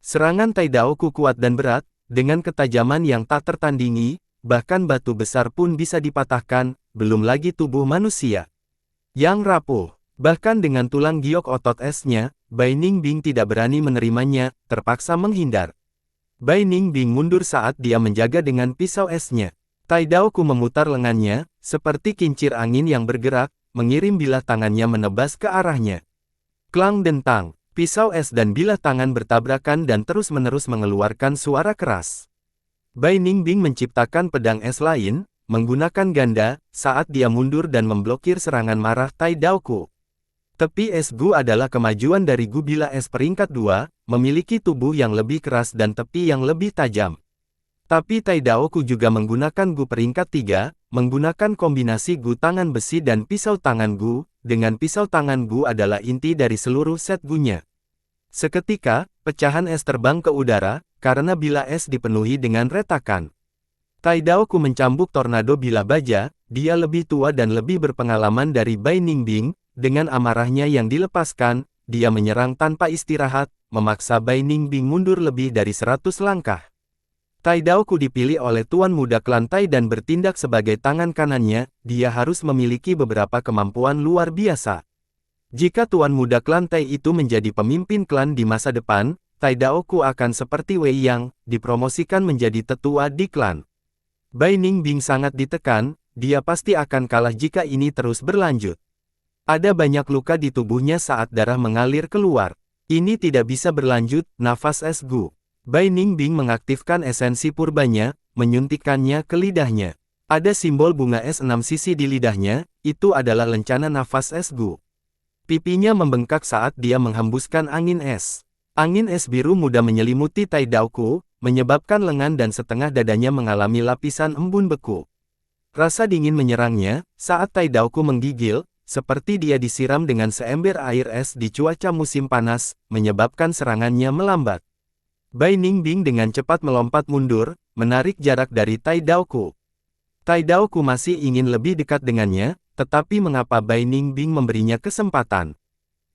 Serangan Tai Daoku kuat dan berat, dengan ketajaman yang tak tertandingi, bahkan batu besar pun bisa dipatahkan, belum lagi tubuh manusia yang rapuh. Bahkan dengan tulang giok otot esnya, Bai Ningbing tidak berani menerimanya, terpaksa menghindar. Bai Ningbing mundur saat dia menjaga dengan pisau esnya. Tai Daoku memutar lengannya, seperti kincir angin yang bergerak, mengirim bilah tangannya menebas ke arahnya. Klang dentang, pisau es dan bilah tangan bertabrakan dan terus-menerus mengeluarkan suara keras. Bai Ningbing menciptakan pedang es lain, menggunakan ganda, saat dia mundur dan memblokir serangan marah Tai Daoku. Tepi es Gu adalah kemajuan dari Gu bilah es peringkat 2, memiliki tubuh yang lebih keras dan tepi yang lebih tajam. Tapi Tai Daoku juga menggunakan Gu peringkat 3, menggunakan kombinasi Gu tangan besi dan pisau tangan Gu, dengan pisau tangan Gu adalah inti dari seluruh set Gu-nya. Seketika, pecahan es terbang ke udara, karena bilah es dipenuhi dengan retakan. Tai Daoku mencambuk tornado bilah baja, dia lebih tua dan lebih berpengalaman dari Bai Ningbing. Dengan amarahnya yang dilepaskan, dia menyerang tanpa istirahat, memaksa Bai Ningbing mundur lebih dari 100 langkah. Tai Daoku dipilih oleh Tuan Muda Klan Tai dan bertindak sebagai tangan kanannya, dia harus memiliki beberapa kemampuan luar biasa. Jika Tuan Muda Klan Tai itu menjadi pemimpin klan di masa depan, Tai Daoku akan seperti Wei Yang, dipromosikan menjadi tetua di klan. Bai Ningbing sangat ditekan, dia pasti akan kalah jika ini terus berlanjut. Ada banyak luka di tubuhnya saat darah mengalir keluar. Ini tidak bisa berlanjut, nafas es Gu. Bai Ningbing mengaktifkan esensi purbanya, menyuntikkannya ke lidahnya. Ada simbol bunga es 6 sisi di lidahnya, itu adalah lencana nafas es Gu. Pipinya membengkak saat dia menghembuskan angin es. Angin es biru muda menyelimuti Tai Daoku, menyebabkan lengan dan setengah dadanya mengalami lapisan embun beku. Rasa dingin menyerangnya, saat Tai Daoku menggigil, seperti dia disiram dengan seember air es di cuaca musim panas, menyebabkan serangannya melambat. Bai Ningbing dengan cepat melompat mundur, menarik jarak dari Tai Daoku. Tai Daoku masih ingin lebih dekat dengannya, tetapi mengapa Bai Ningbing memberinya kesempatan?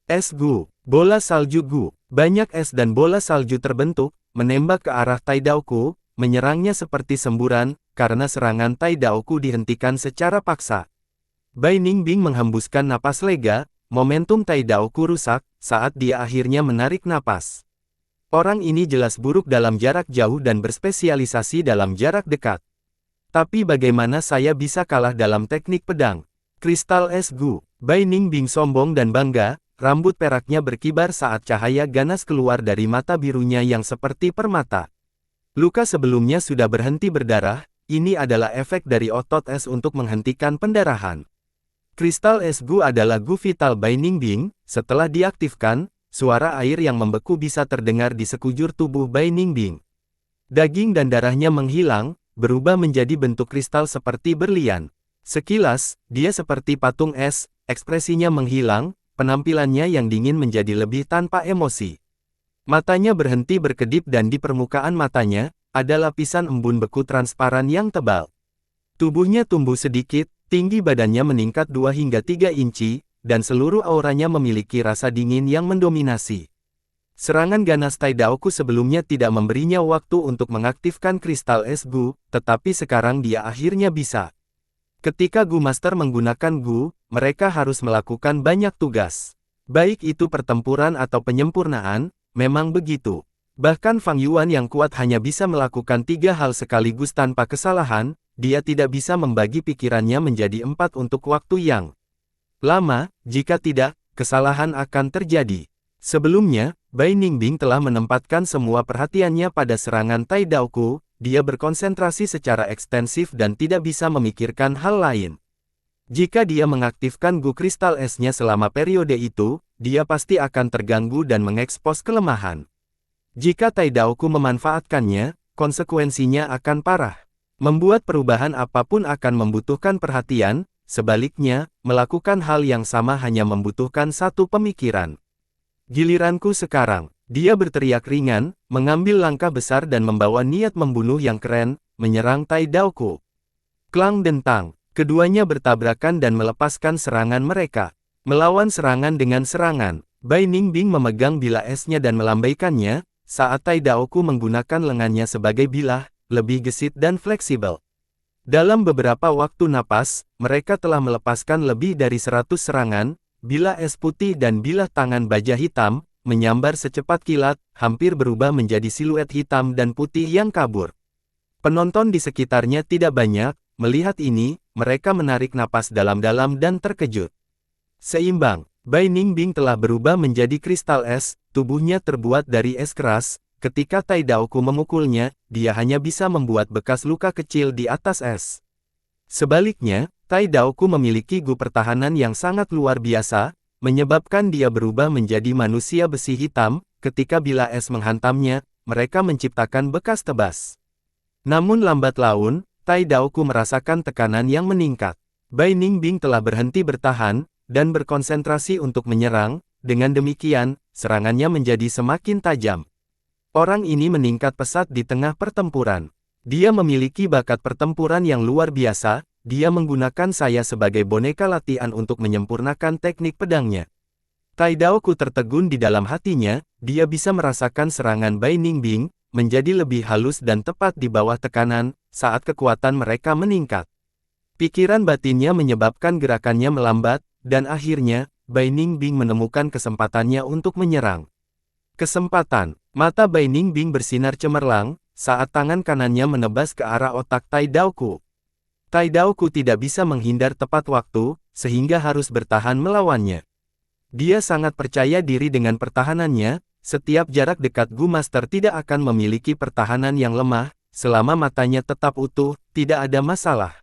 Es Gu, bola salju Gu. Banyak es dan bola salju terbentuk, menembak ke arah Tai Daoku, menyerangnya seperti semburan, karena serangan Tai Daoku dihentikan secara paksa. Bai Ningbing menghembuskan napas lega, momentum Tai Daoku rusak, saat dia akhirnya menarik napas. Orang ini jelas buruk dalam jarak jauh dan berspesialisasi dalam jarak dekat. Tapi bagaimana saya bisa kalah dalam teknik pedang? Kristal es Gu. Bai Ningbing sombong dan bangga, rambut peraknya berkibar saat cahaya ganas keluar dari mata birunya yang seperti permata. Luka sebelumnya sudah berhenti berdarah, ini adalah efek dari otot es untuk menghentikan pendarahan. Kristal es Gu adalah Gu vital Bai Ningbing, setelah diaktifkan, suara air yang membeku bisa terdengar di sekujur tubuh Bai Ningbing. Daging dan darahnya menghilang, berubah menjadi bentuk kristal seperti berlian. Sekilas, dia seperti patung es, ekspresinya menghilang, penampilannya yang dingin menjadi lebih tanpa emosi. Matanya berhenti berkedip dan di permukaan matanya, ada lapisan embun beku transparan yang tebal. Tubuhnya tumbuh sedikit, tinggi badannya meningkat 2 hingga 3 inci, dan seluruh auranya memiliki rasa dingin yang mendominasi. Serangan ganas Tai Daoku sebelumnya tidak memberinya waktu untuk mengaktifkan kristal es Gu, tetapi sekarang dia akhirnya bisa. Ketika Gu Master menggunakan Gu, mereka harus melakukan banyak tugas. Baik itu pertempuran atau penyempurnaan, memang begitu. Bahkan Fang Yuan yang kuat hanya bisa melakukan 3 hal sekaligus tanpa kesalahan, dia tidak bisa membagi pikirannya menjadi 4 untuk waktu yang lama, jika tidak, kesalahan akan terjadi. Sebelumnya, Bai Ningbing telah menempatkan semua perhatiannya pada serangan Tai Daoku, dia berkonsentrasi secara ekstensif dan tidak bisa memikirkan hal lain. Jika dia mengaktifkan Gu kristal esnya selama periode itu, dia pasti akan terganggu dan mengekspos kelemahan. Jika Tai Daoku memanfaatkannya, konsekuensinya akan parah. Membuat perubahan apapun akan membutuhkan perhatian, sebaliknya, melakukan hal yang sama hanya membutuhkan satu pemikiran. Giliranku sekarang, dia berteriak ringan, mengambil langkah besar dan membawa niat membunuh yang keren, menyerang Tai Daoku. Klang dentang, keduanya bertabrakan dan melepaskan serangan mereka. Melawan serangan dengan serangan, Bai Ningbing memegang bilah esnya dan melambaikannya, saat Tai Daoku menggunakan lengannya sebagai bilah, lebih gesit dan fleksibel. Dalam beberapa waktu napas, mereka telah melepaskan lebih dari 100 serangan, bilah es putih dan bilah tangan baja hitam, menyambar secepat kilat, hampir berubah menjadi siluet hitam dan putih yang kabur. Penonton di sekitarnya tidak banyak, melihat ini, mereka menarik napas dalam-dalam dan terkejut. Seimbang, Bai Ningbing telah berubah menjadi kristal es, tubuhnya terbuat dari es keras. Ketika Tai Daoku memukulnya, dia hanya bisa membuat bekas luka kecil di atas es. Sebaliknya, Tai Daoku memiliki Gu pertahanan yang sangat luar biasa, menyebabkan dia berubah menjadi manusia besi hitam. Ketika bilah es menghantamnya, mereka menciptakan bekas tebas. Namun lambat laun, Tai Daoku merasakan tekanan yang meningkat. Bai Ningbing telah berhenti bertahan, dan berkonsentrasi untuk menyerang. Dengan demikian, serangannya menjadi semakin tajam. Orang ini meningkat pesat di tengah pertempuran. Dia memiliki bakat pertempuran yang luar biasa, dia menggunakan saya sebagai boneka latihan untuk menyempurnakan teknik pedangnya. Tai Daoku tertegun di dalam hatinya, dia bisa merasakan serangan Bai Ningbing, menjadi lebih halus dan tepat di bawah tekanan, saat kekuatan mereka meningkat. Pikiran batinnya menyebabkan gerakannya melambat, dan akhirnya, Bai Ningbing menemukan kesempatannya untuk menyerang. Kesempatan. Mata Bai Ningbing bersinar cemerlang, saat tangan kanannya menebas ke arah otak Tai Daoku. Tai Daoku tidak bisa menghindar tepat waktu, sehingga harus bertahan melawannya. Dia sangat percaya diri dengan pertahanannya, setiap jarak dekat Gu Master tidak akan memiliki pertahanan yang lemah, selama matanya tetap utuh, tidak ada masalah.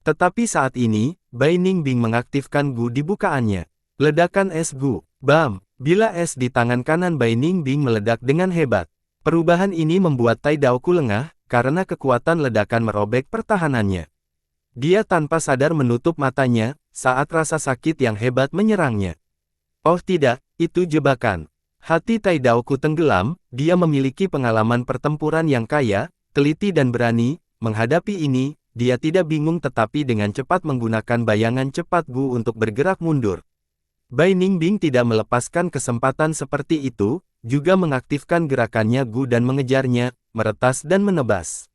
Tetapi saat ini, Bai Ningbing mengaktifkan Gu di bukaannya. Ledakan es Gu. Bam! Bilah es di tangan kanan Bai Ningbing meledak dengan hebat. Perubahan ini membuat Tai Daoku lengah, karena kekuatan ledakan merobek pertahanannya. Dia tanpa sadar menutup matanya, saat rasa sakit yang hebat menyerangnya. Oh tidak, itu jebakan. Hati Tai Daoku tenggelam, dia memiliki pengalaman pertempuran yang kaya, teliti dan berani, menghadapi ini, dia tidak bingung tetapi dengan cepat menggunakan bayangan cepat Gu untuk bergerak mundur. Bai Ningbing tidak melepaskan kesempatan seperti itu, juga mengaktifkan gerakannya Gu dan mengejarnya, meretas dan menebas.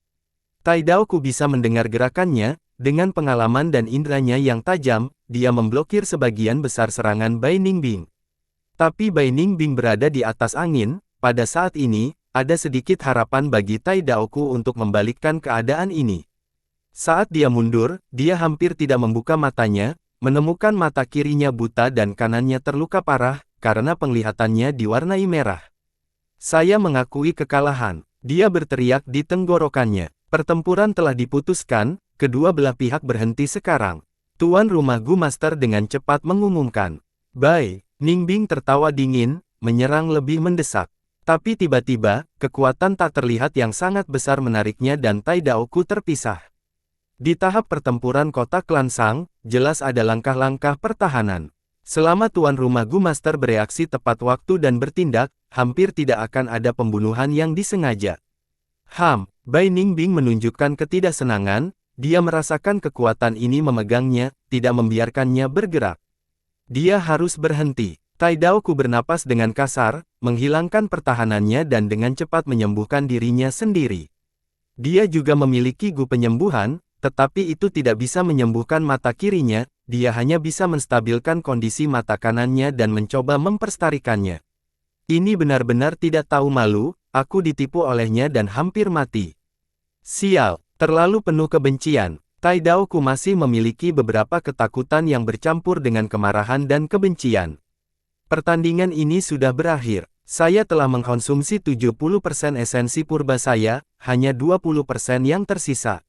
Tai Daoku bisa mendengar gerakannya, dengan pengalaman dan indranya yang tajam, dia memblokir sebagian besar serangan Bai Ningbing. Tapi Bai Ningbing berada di atas angin, pada saat ini, ada sedikit harapan bagi Tai Daoku untuk membalikkan keadaan ini. Saat dia mundur, dia hampir tidak membuka matanya, menemukan mata kirinya buta dan kanannya terluka parah, karena penglihatannya diwarnai merah. Saya mengakui kekalahan, dia berteriak di tenggorokannya. Pertempuran telah diputuskan, kedua belah pihak berhenti sekarang. Tuan rumah Gu Master dengan cepat mengumumkan. Bai Ningbing tertawa dingin, menyerang lebih mendesak. Tapi tiba-tiba, kekuatan tak terlihat yang sangat besar menariknya dan Tai Daoku terpisah. Di tahap pertempuran kota Klansang, jelas ada langkah-langkah pertahanan. Selama tuan rumah Gu Master bereaksi tepat waktu dan bertindak, hampir tidak akan ada pembunuhan yang disengaja. Bai Ningbing menunjukkan ketidaksenangan, dia merasakan kekuatan ini memegangnya, tidak membiarkannya bergerak. Dia harus berhenti. Tai Daoku bernapas dengan kasar, menghilangkan pertahanannya dan dengan cepat menyembuhkan dirinya sendiri. Dia juga memiliki Gu penyembuhan, tetapi itu tidak bisa menyembuhkan mata kirinya, dia hanya bisa menstabilkan kondisi mata kanannya dan mencoba memperstarikannya. Ini benar-benar tidak tahu malu, aku ditipu olehnya dan hampir mati. Sial, terlalu penuh kebencian. Tai Daoku masih memiliki beberapa ketakutan yang bercampur dengan kemarahan dan kebencian. Pertandingan ini sudah berakhir. Saya telah mengkonsumsi 70% esensi purba saya, hanya 20% yang tersisa.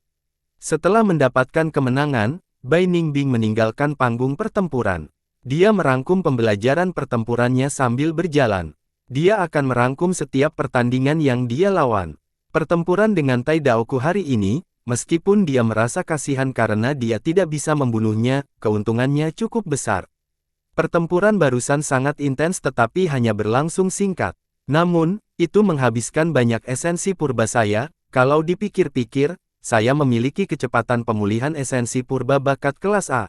Setelah mendapatkan kemenangan, Bai Ningbing meninggalkan panggung pertempuran. Dia merangkum pembelajaran pertempurannya sambil berjalan. Dia akan merangkum setiap pertandingan yang dia lawan. Pertempuran dengan Tai Daoku hari ini, meskipun dia merasa kasihan karena dia tidak bisa membunuhnya, keuntungannya cukup besar. Pertempuran barusan sangat intens tetapi hanya berlangsung singkat. Namun, itu menghabiskan banyak esensi purba saya, kalau dipikir-pikir, saya memiliki kecepatan pemulihan esensi purba bakat kelas A.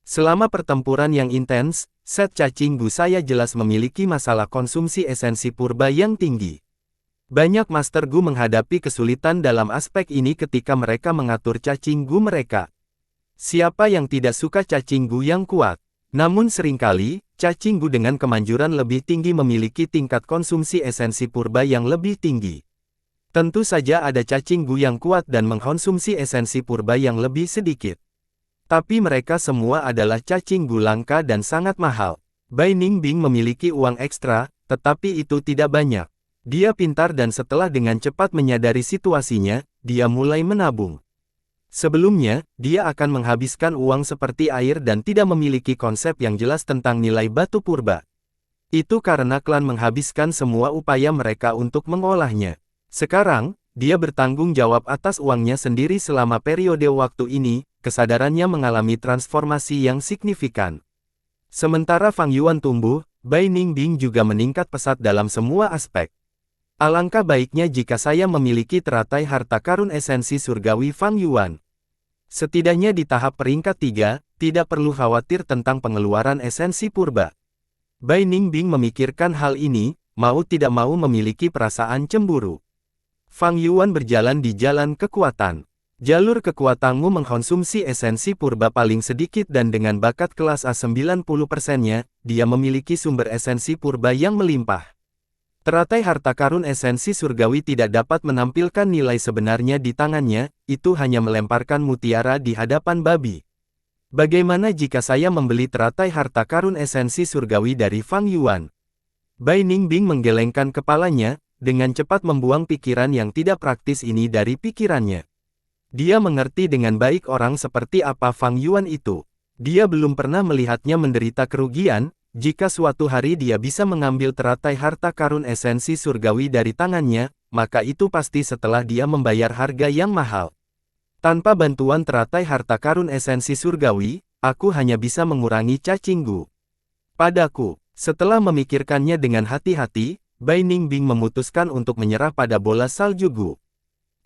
Selama pertempuran yang intens, set cacing Gu saya jelas memiliki masalah konsumsi esensi purba yang tinggi. Banyak Master Gu menghadapi kesulitan dalam aspek ini ketika mereka mengatur cacing Gu mereka. Siapa yang tidak suka cacing Gu yang kuat? Namun seringkali, cacing Gu dengan kemanjuran lebih tinggi memiliki tingkat konsumsi esensi purba yang lebih tinggi. Tentu saja ada cacing Gu yang kuat dan mengkonsumsi esensi purba yang lebih sedikit. Tapi mereka semua adalah cacing Gu langka dan sangat mahal. Bai Ningbing memiliki uang ekstra, tetapi itu tidak banyak. Dia pintar dan setelah dengan cepat menyadari situasinya, dia mulai menabung. Sebelumnya, dia akan menghabiskan uang seperti air dan tidak memiliki konsep yang jelas tentang nilai batu purba. Itu karena klan menghabiskan semua upaya mereka untuk mengolahnya. Sekarang, dia bertanggung jawab atas uangnya sendiri selama periode waktu ini, kesadarannya mengalami transformasi yang signifikan. Sementara Fang Yuan tumbuh, Bai Ningbing juga meningkat pesat dalam semua aspek. Alangkah baiknya jika saya memiliki teratai harta karun esensi surgawi Fang Yuan. Setidaknya di tahap peringkat 3, tidak perlu khawatir tentang pengeluaran esensi purba. Bai Ningbing memikirkan hal ini, mau tidak mau memiliki perasaan cemburu. Fang Yuan berjalan di jalan kekuatan. Jalur kekuatanmu mengkonsumsi esensi purba paling sedikit dan dengan bakat kelas A 90%-nya, dia memiliki sumber esensi purba yang melimpah. Teratai harta karun esensi surgawi tidak dapat menampilkan nilai sebenarnya di tangannya, itu hanya melemparkan mutiara di hadapan babi. Bagaimana jika saya membeli teratai harta karun esensi surgawi dari Fang Yuan? Bai Ningbing menggelengkan kepalanya, dengan cepat membuang pikiran yang tidak praktis ini dari pikirannya. Dia mengerti dengan baik orang seperti apa Fang Yuan itu. Dia belum pernah melihatnya menderita kerugian. Jika suatu hari dia bisa mengambil teratai harta karun esensi surgawi dari tangannya, maka itu pasti setelah dia membayar harga yang mahal. Tanpa bantuan teratai harta karun esensi surgawi, aku hanya bisa mengurangi cacing Gu. Padaku, setelah memikirkannya dengan hati-hati, Bai Ningbing memutuskan untuk menyerah pada bola salju Gu.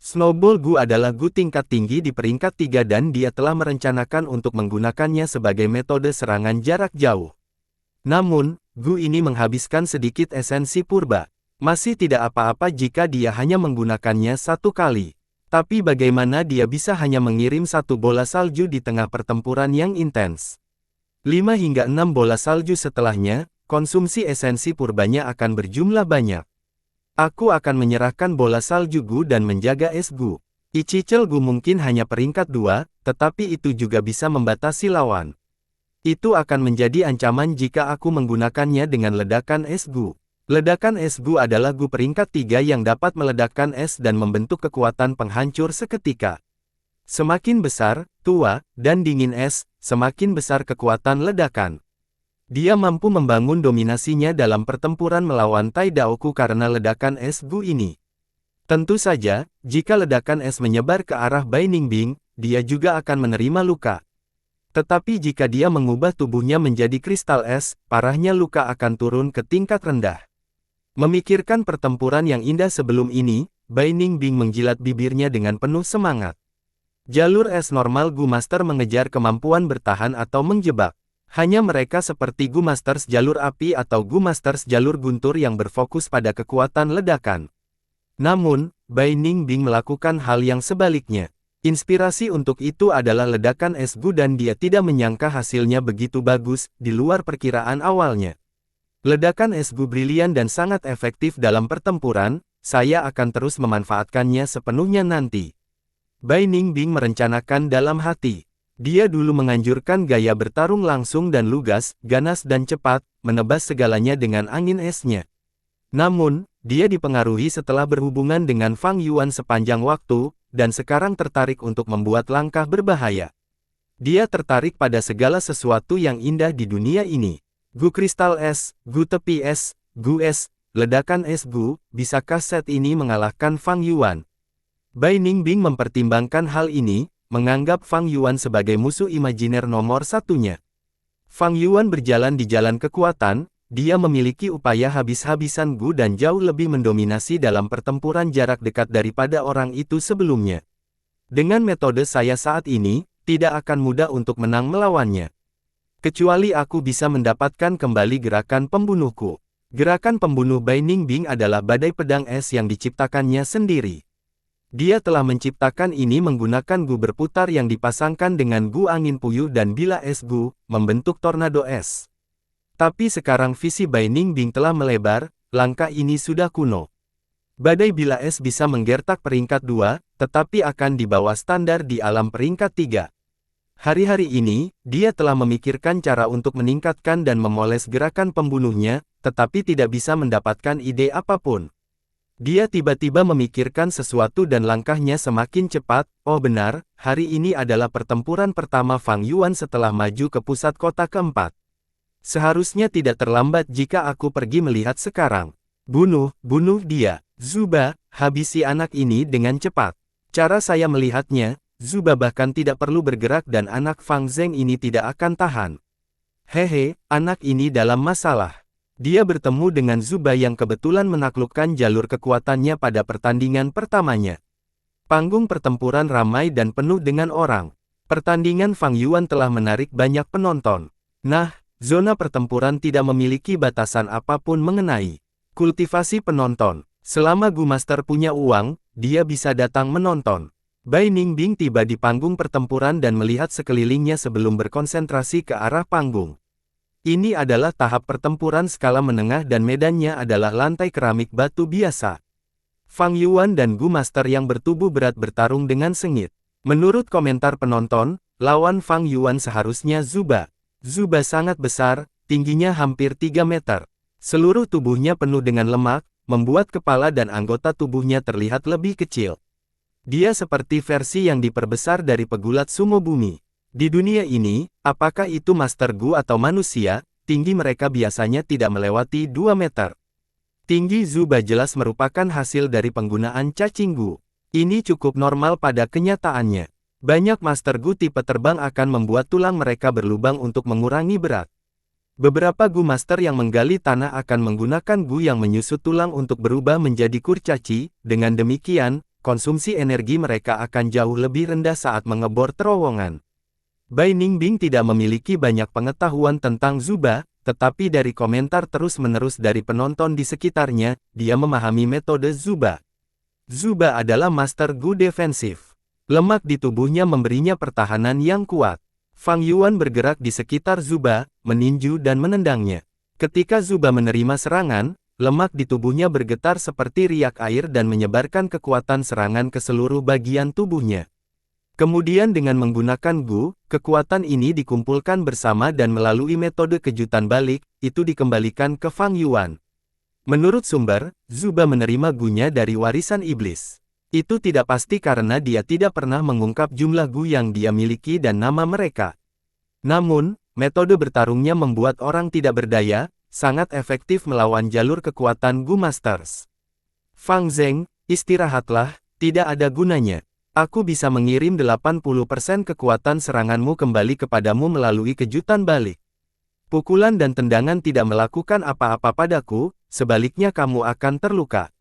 Snowball Gu adalah Gu tingkat tinggi di peringkat 3 dan dia telah merencanakan untuk menggunakannya sebagai metode serangan jarak jauh. Namun, Gu ini menghabiskan sedikit esensi purba. Masih tidak apa-apa jika dia hanya menggunakannya satu kali. Tapi bagaimana dia bisa hanya mengirim satu bola salju di tengah pertempuran yang intens? 5 hingga 6 bola salju setelahnya, konsumsi esensi purbanya akan berjumlah banyak. Aku akan menyerahkan bola salju Gu dan menjaga es Gu. Ichichel Gu mungkin hanya peringkat 2, tetapi itu juga bisa membatasi lawan. Itu akan menjadi ancaman jika aku menggunakannya dengan ledakan es Gu. Ledakan es Gu adalah Gu peringkat 3 yang dapat meledakkan es dan membentuk kekuatan penghancur seketika. Semakin besar, tua, dan dingin es, semakin besar kekuatan ledakan. Dia mampu membangun dominasinya dalam pertempuran melawan Tai Daoku karena ledakan es Gu ini. Tentu saja, jika ledakan es menyebar ke arah Bai Ningbing, dia juga akan menerima luka. Tetapi jika dia mengubah tubuhnya menjadi kristal es, parahnya luka akan turun ke tingkat rendah. Memikirkan pertempuran yang indah sebelum ini, Bai Ningbing menjilat bibirnya dengan penuh semangat. Jalur es normal Gu Master mengejar kemampuan bertahan atau menjebak. Hanya mereka seperti Gu Masters jalur api atau Gu Masters jalur guntur yang berfokus pada kekuatan ledakan. Namun, Bai Ningbing melakukan hal yang sebaliknya. Inspirasi untuk itu adalah ledakan es Gu dan dia tidak menyangka hasilnya begitu bagus, di luar perkiraan awalnya. Ledakan es Gu brilian dan sangat efektif dalam pertempuran, saya akan terus memanfaatkannya sepenuhnya nanti. Bai Ningbing merencanakan dalam hati. Dia dulu menganjurkan gaya bertarung langsung dan lugas, ganas dan cepat, menebas segalanya dengan angin esnya. Namun, dia dipengaruhi setelah berhubungan dengan Fang Yuan sepanjang waktu, dan sekarang tertarik untuk membuat langkah berbahaya. Dia tertarik pada segala sesuatu yang indah di dunia ini. Gu kristal es, Gu tepi es, Gu es, ledakan es Gu, bisakah set ini mengalahkan Fang Yuan? Bai Ningbing mempertimbangkan hal ini, menganggap Fang Yuan sebagai musuh imajiner nomor satunya. Fang Yuan berjalan di jalan kekuatan, dia memiliki upaya habis-habisan Gu dan jauh lebih mendominasi dalam pertempuran jarak dekat daripada orang itu sebelumnya. Dengan metode saya saat ini, tidak akan mudah untuk menang melawannya. Kecuali aku bisa mendapatkan kembali gerakan pembunuhku. Gerakan pembunuh Bai Ningbing adalah badai pedang es yang diciptakannya sendiri. Dia telah menciptakan ini menggunakan Gu berputar yang dipasangkan dengan Gu angin puyuh dan bila es Gu, membentuk tornado es. Tapi sekarang visi Bai Ningbing telah melebar, langkah ini sudah kuno. Badai bila es bisa menggertak peringkat 2, tetapi akan di bawah standar di alam peringkat 3. Hari-hari ini, dia telah memikirkan cara untuk meningkatkan dan memoles gerakan pembunuhnya, tetapi tidak bisa mendapatkan ide apapun. Dia tiba-tiba memikirkan sesuatu dan langkahnya semakin cepat. Oh benar, hari ini adalah pertempuran pertama Fang Yuan setelah maju ke pusat kota keempat. Seharusnya tidak terlambat jika aku pergi melihat sekarang. Bunuh dia. Zuba, habisi anak ini dengan cepat. Cara saya melihatnya, Zuba bahkan tidak perlu bergerak dan anak Fang Zheng ini tidak akan tahan. Hehe, anak ini dalam masalah. Dia bertemu dengan Zuba yang kebetulan menaklukkan jalur kekuatannya pada pertandingan pertamanya. Panggung pertempuran ramai dan penuh dengan orang. Pertandingan Fang Yuan telah menarik banyak penonton. Nah, zona pertempuran tidak memiliki batasan apapun mengenai kultivasi penonton. Selama Gu Master punya uang, dia bisa datang menonton. Bai Ningbing tiba di panggung pertempuran dan melihat sekelilingnya sebelum berkonsentrasi ke arah panggung. Ini adalah tahap pertempuran skala menengah dan medannya adalah lantai keramik batu biasa. Fang Yuan dan Gu Master yang bertubuh berat bertarung dengan sengit. Menurut komentar penonton, lawan Fang Yuan seharusnya Zuba. Zuba sangat besar, tingginya hampir 3 meter. Seluruh tubuhnya penuh dengan lemak, membuat kepala dan anggota tubuhnya terlihat lebih kecil. Dia seperti versi yang diperbesar dari pegulat sumo bumi. Di dunia ini, apakah itu Master Gu atau manusia, tinggi mereka biasanya tidak melewati 2 meter. Tinggi Zuba jelas merupakan hasil dari penggunaan cacing Gu. Ini cukup normal pada kenyataannya. Banyak Master Gu tipe terbang akan membuat tulang mereka berlubang untuk mengurangi berat. Beberapa Gu Master yang menggali tanah akan menggunakan Gu yang menyusut tulang untuk berubah menjadi kurcaci. Dengan demikian, konsumsi energi mereka akan jauh lebih rendah saat mengebor terowongan. Bai Ningbing tidak memiliki banyak pengetahuan tentang Zuba, tetapi dari komentar terus-menerus dari penonton di sekitarnya, dia memahami metode Zuba. Zuba adalah Master Gu defensif. Lemak di tubuhnya memberinya pertahanan yang kuat. Fang Yuan bergerak di sekitar Zuba, meninju dan menendangnya. Ketika Zuba menerima serangan, lemak di tubuhnya bergetar seperti riak air dan menyebarkan kekuatan serangan ke seluruh bagian tubuhnya. Kemudian dengan menggunakan Gu, kekuatan ini dikumpulkan bersama dan melalui metode kejutan balik, itu dikembalikan ke Fang Yuan. Menurut sumber, Zuba menerima Gu-nya dari warisan iblis. Itu tidak pasti karena dia tidak pernah mengungkap jumlah Gu yang dia miliki dan nama mereka. Namun, metode bertarungnya membuat orang tidak berdaya, sangat efektif melawan jalur kekuatan Gu Masters. Fang Zeng, istirahatlah, tidak ada gunanya. Aku bisa mengirim 80% kekuatan seranganmu kembali kepadamu melalui kejutan balik. Pukulan dan tendangan tidak melakukan apa-apa padaku, sebaliknya kamu akan terluka.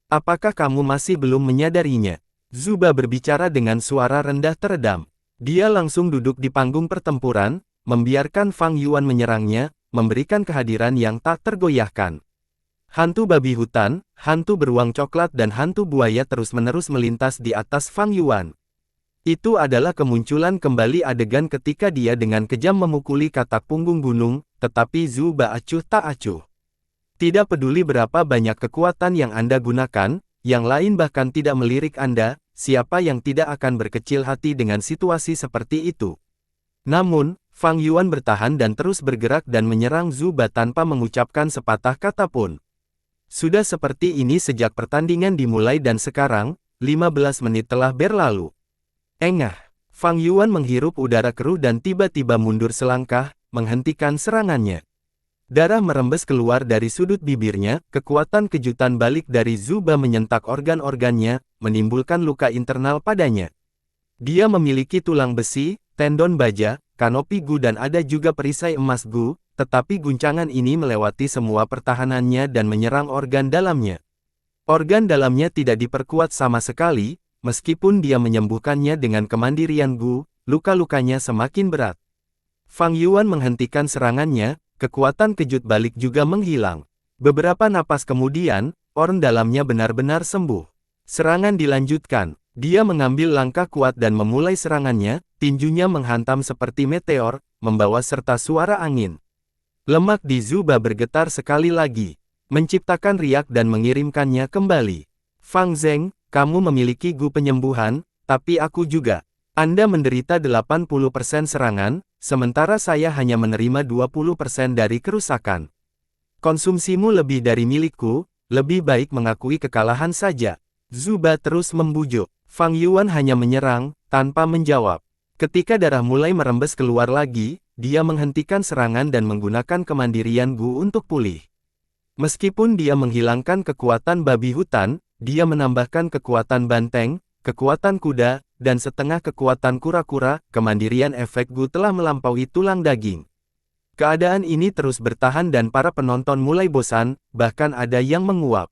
Apakah kamu masih belum menyadarinya? Zuba berbicara dengan suara rendah teredam. Dia langsung duduk di panggung pertempuran, membiarkan Fang Yuan menyerangnya, memberikan kehadiran yang tak tergoyahkan. Hantu babi hutan, hantu beruang coklat dan hantu buaya terus-menerus melintas di atas Fang Yuan. Itu adalah kemunculan kembali adegan ketika dia dengan kejam memukuli katak punggung gunung, tetapi Zuba acuh tak acuh. Tidak peduli berapa banyak kekuatan yang Anda gunakan, yang lain bahkan tidak melirik Anda, siapa yang tidak akan berkecil hati dengan situasi seperti itu. Namun, Fang Yuan bertahan dan terus bergerak dan menyerang Zuba tanpa mengucapkan sepatah kata pun. Sudah seperti ini sejak pertandingan dimulai dan sekarang, 15 menit telah berlalu. Engah, Fang Yuan menghirup udara keruh dan tiba-tiba mundur selangkah, menghentikan serangannya. Darah merembes keluar dari sudut bibirnya, kekuatan kejutan balik dari Zuba menyentak organ-organnya, menimbulkan luka internal padanya. Dia memiliki tulang besi, tendon baja, kanopi Gu dan ada juga perisai emas Gu, tetapi guncangan ini melewati semua pertahanannya dan menyerang organ dalamnya. Organ dalamnya tidak diperkuat sama sekali, meskipun dia menyembuhkannya dengan kemandirian Gu, luka-lukanya semakin berat. Fang Yuan menghentikan serangannya, kekuatan kejut balik juga menghilang. Beberapa napas kemudian, organ dalamnya benar-benar sembuh. Serangan dilanjutkan. Dia mengambil langkah kuat dan memulai serangannya, tinjunya menghantam seperti meteor, membawa serta suara angin. Lemak di Zuba bergetar sekali lagi, menciptakan riak dan mengirimkannya kembali. Fang Zeng, kamu memiliki Gu penyembuhan, tapi aku juga. Anda menderita 80% serangan, sementara saya hanya menerima 20% dari kerusakan. Konsumsimu lebih dari milikku, lebih baik mengakui kekalahan saja. Zuba terus membujuk. Fang Yuan hanya menyerang, tanpa menjawab. Ketika darah mulai merembes keluar lagi, dia menghentikan serangan dan menggunakan kemandirian Gu untuk pulih. Meskipun dia menghilangkan kekuatan babi hutan, dia menambahkan kekuatan banteng, kekuatan kuda, dan setengah kekuatan kura-kura. Kemandirian efek Gu telah melampaui tulang daging. Keadaan ini terus bertahan dan para penonton mulai bosan, bahkan ada yang menguap.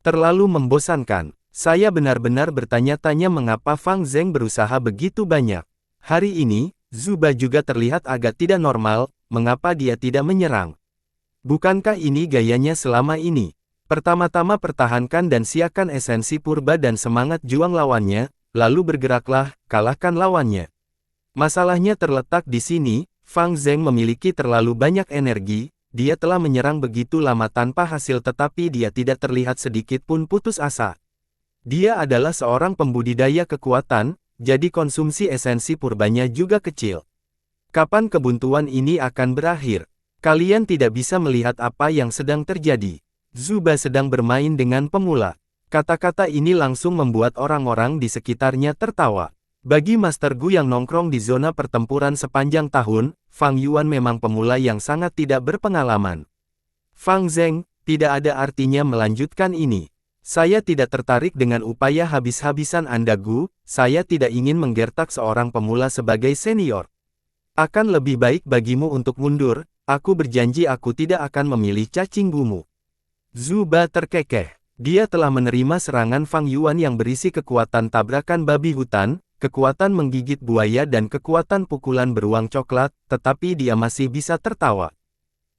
Terlalu membosankan. Saya benar-benar bertanya-tanya mengapa Fang Zeng berusaha begitu banyak. Hari ini, Zuba juga terlihat agak tidak normal, mengapa dia tidak menyerang. Bukankah ini gayanya selama ini? Pertama-tama pertahankan dan siapkan esensi purba dan semangat juang lawannya, lalu bergeraklah, kalahkan lawannya. Masalahnya terletak di sini, Fang Zeng memiliki terlalu banyak energi, dia telah menyerang begitu lama tanpa hasil tetapi dia tidak terlihat sedikit pun putus asa. Dia adalah seorang pembudidaya kekuatan, jadi konsumsi esensi purbanya juga kecil. Kapan kebuntuan ini akan berakhir? Kalian tidak bisa melihat apa yang sedang terjadi. Zuba sedang bermain dengan pemula. Kata-kata ini langsung membuat orang-orang di sekitarnya tertawa. Bagi Master Gu yang nongkrong di zona pertempuran sepanjang tahun, Fang Yuan memang pemula yang sangat tidak berpengalaman. Fang Zeng, tidak ada artinya melanjutkan ini. Saya tidak tertarik dengan upaya habis-habisan Anda Gu, saya tidak ingin menggertak seorang pemula sebagai senior. Akan lebih baik bagimu untuk mundur, aku berjanji aku tidak akan memilih cacing gumu. Zuba terkekeh. Dia telah menerima serangan Fang Yuan yang berisi kekuatan tabrakan babi hutan, kekuatan menggigit buaya dan kekuatan pukulan beruang coklat, tetapi dia masih bisa tertawa.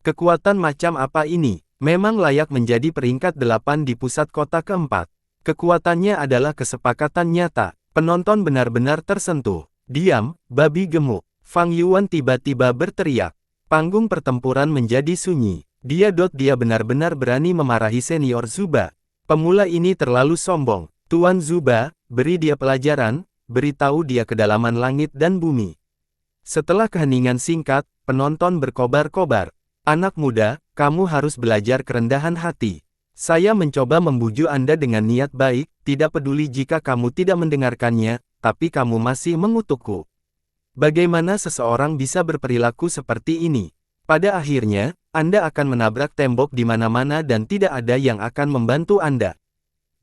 Kekuatan macam apa ini? Memang layak menjadi peringkat 8 di pusat kota keempat. Kekuatannya adalah kesepakatan nyata. Penonton benar-benar tersentuh. Diam, babi gemuk. Fang Yuan tiba-tiba berteriak. Panggung pertempuran menjadi sunyi. Dia benar-benar berani memarahi senior Zuba. Pemula ini terlalu sombong. Tuan Zuba, beri dia pelajaran, beritahu dia kedalaman langit dan bumi. Setelah keheningan singkat, penonton berkobar-kobar. Anak muda, kamu harus belajar kerendahan hati. Saya mencoba membujuk Anda dengan niat baik, tidak peduli jika kamu tidak mendengarkannya, tapi kamu masih mengutukku. Bagaimana seseorang bisa berperilaku seperti ini? Pada akhirnya, Anda akan menabrak tembok di mana-mana dan tidak ada yang akan membantu Anda.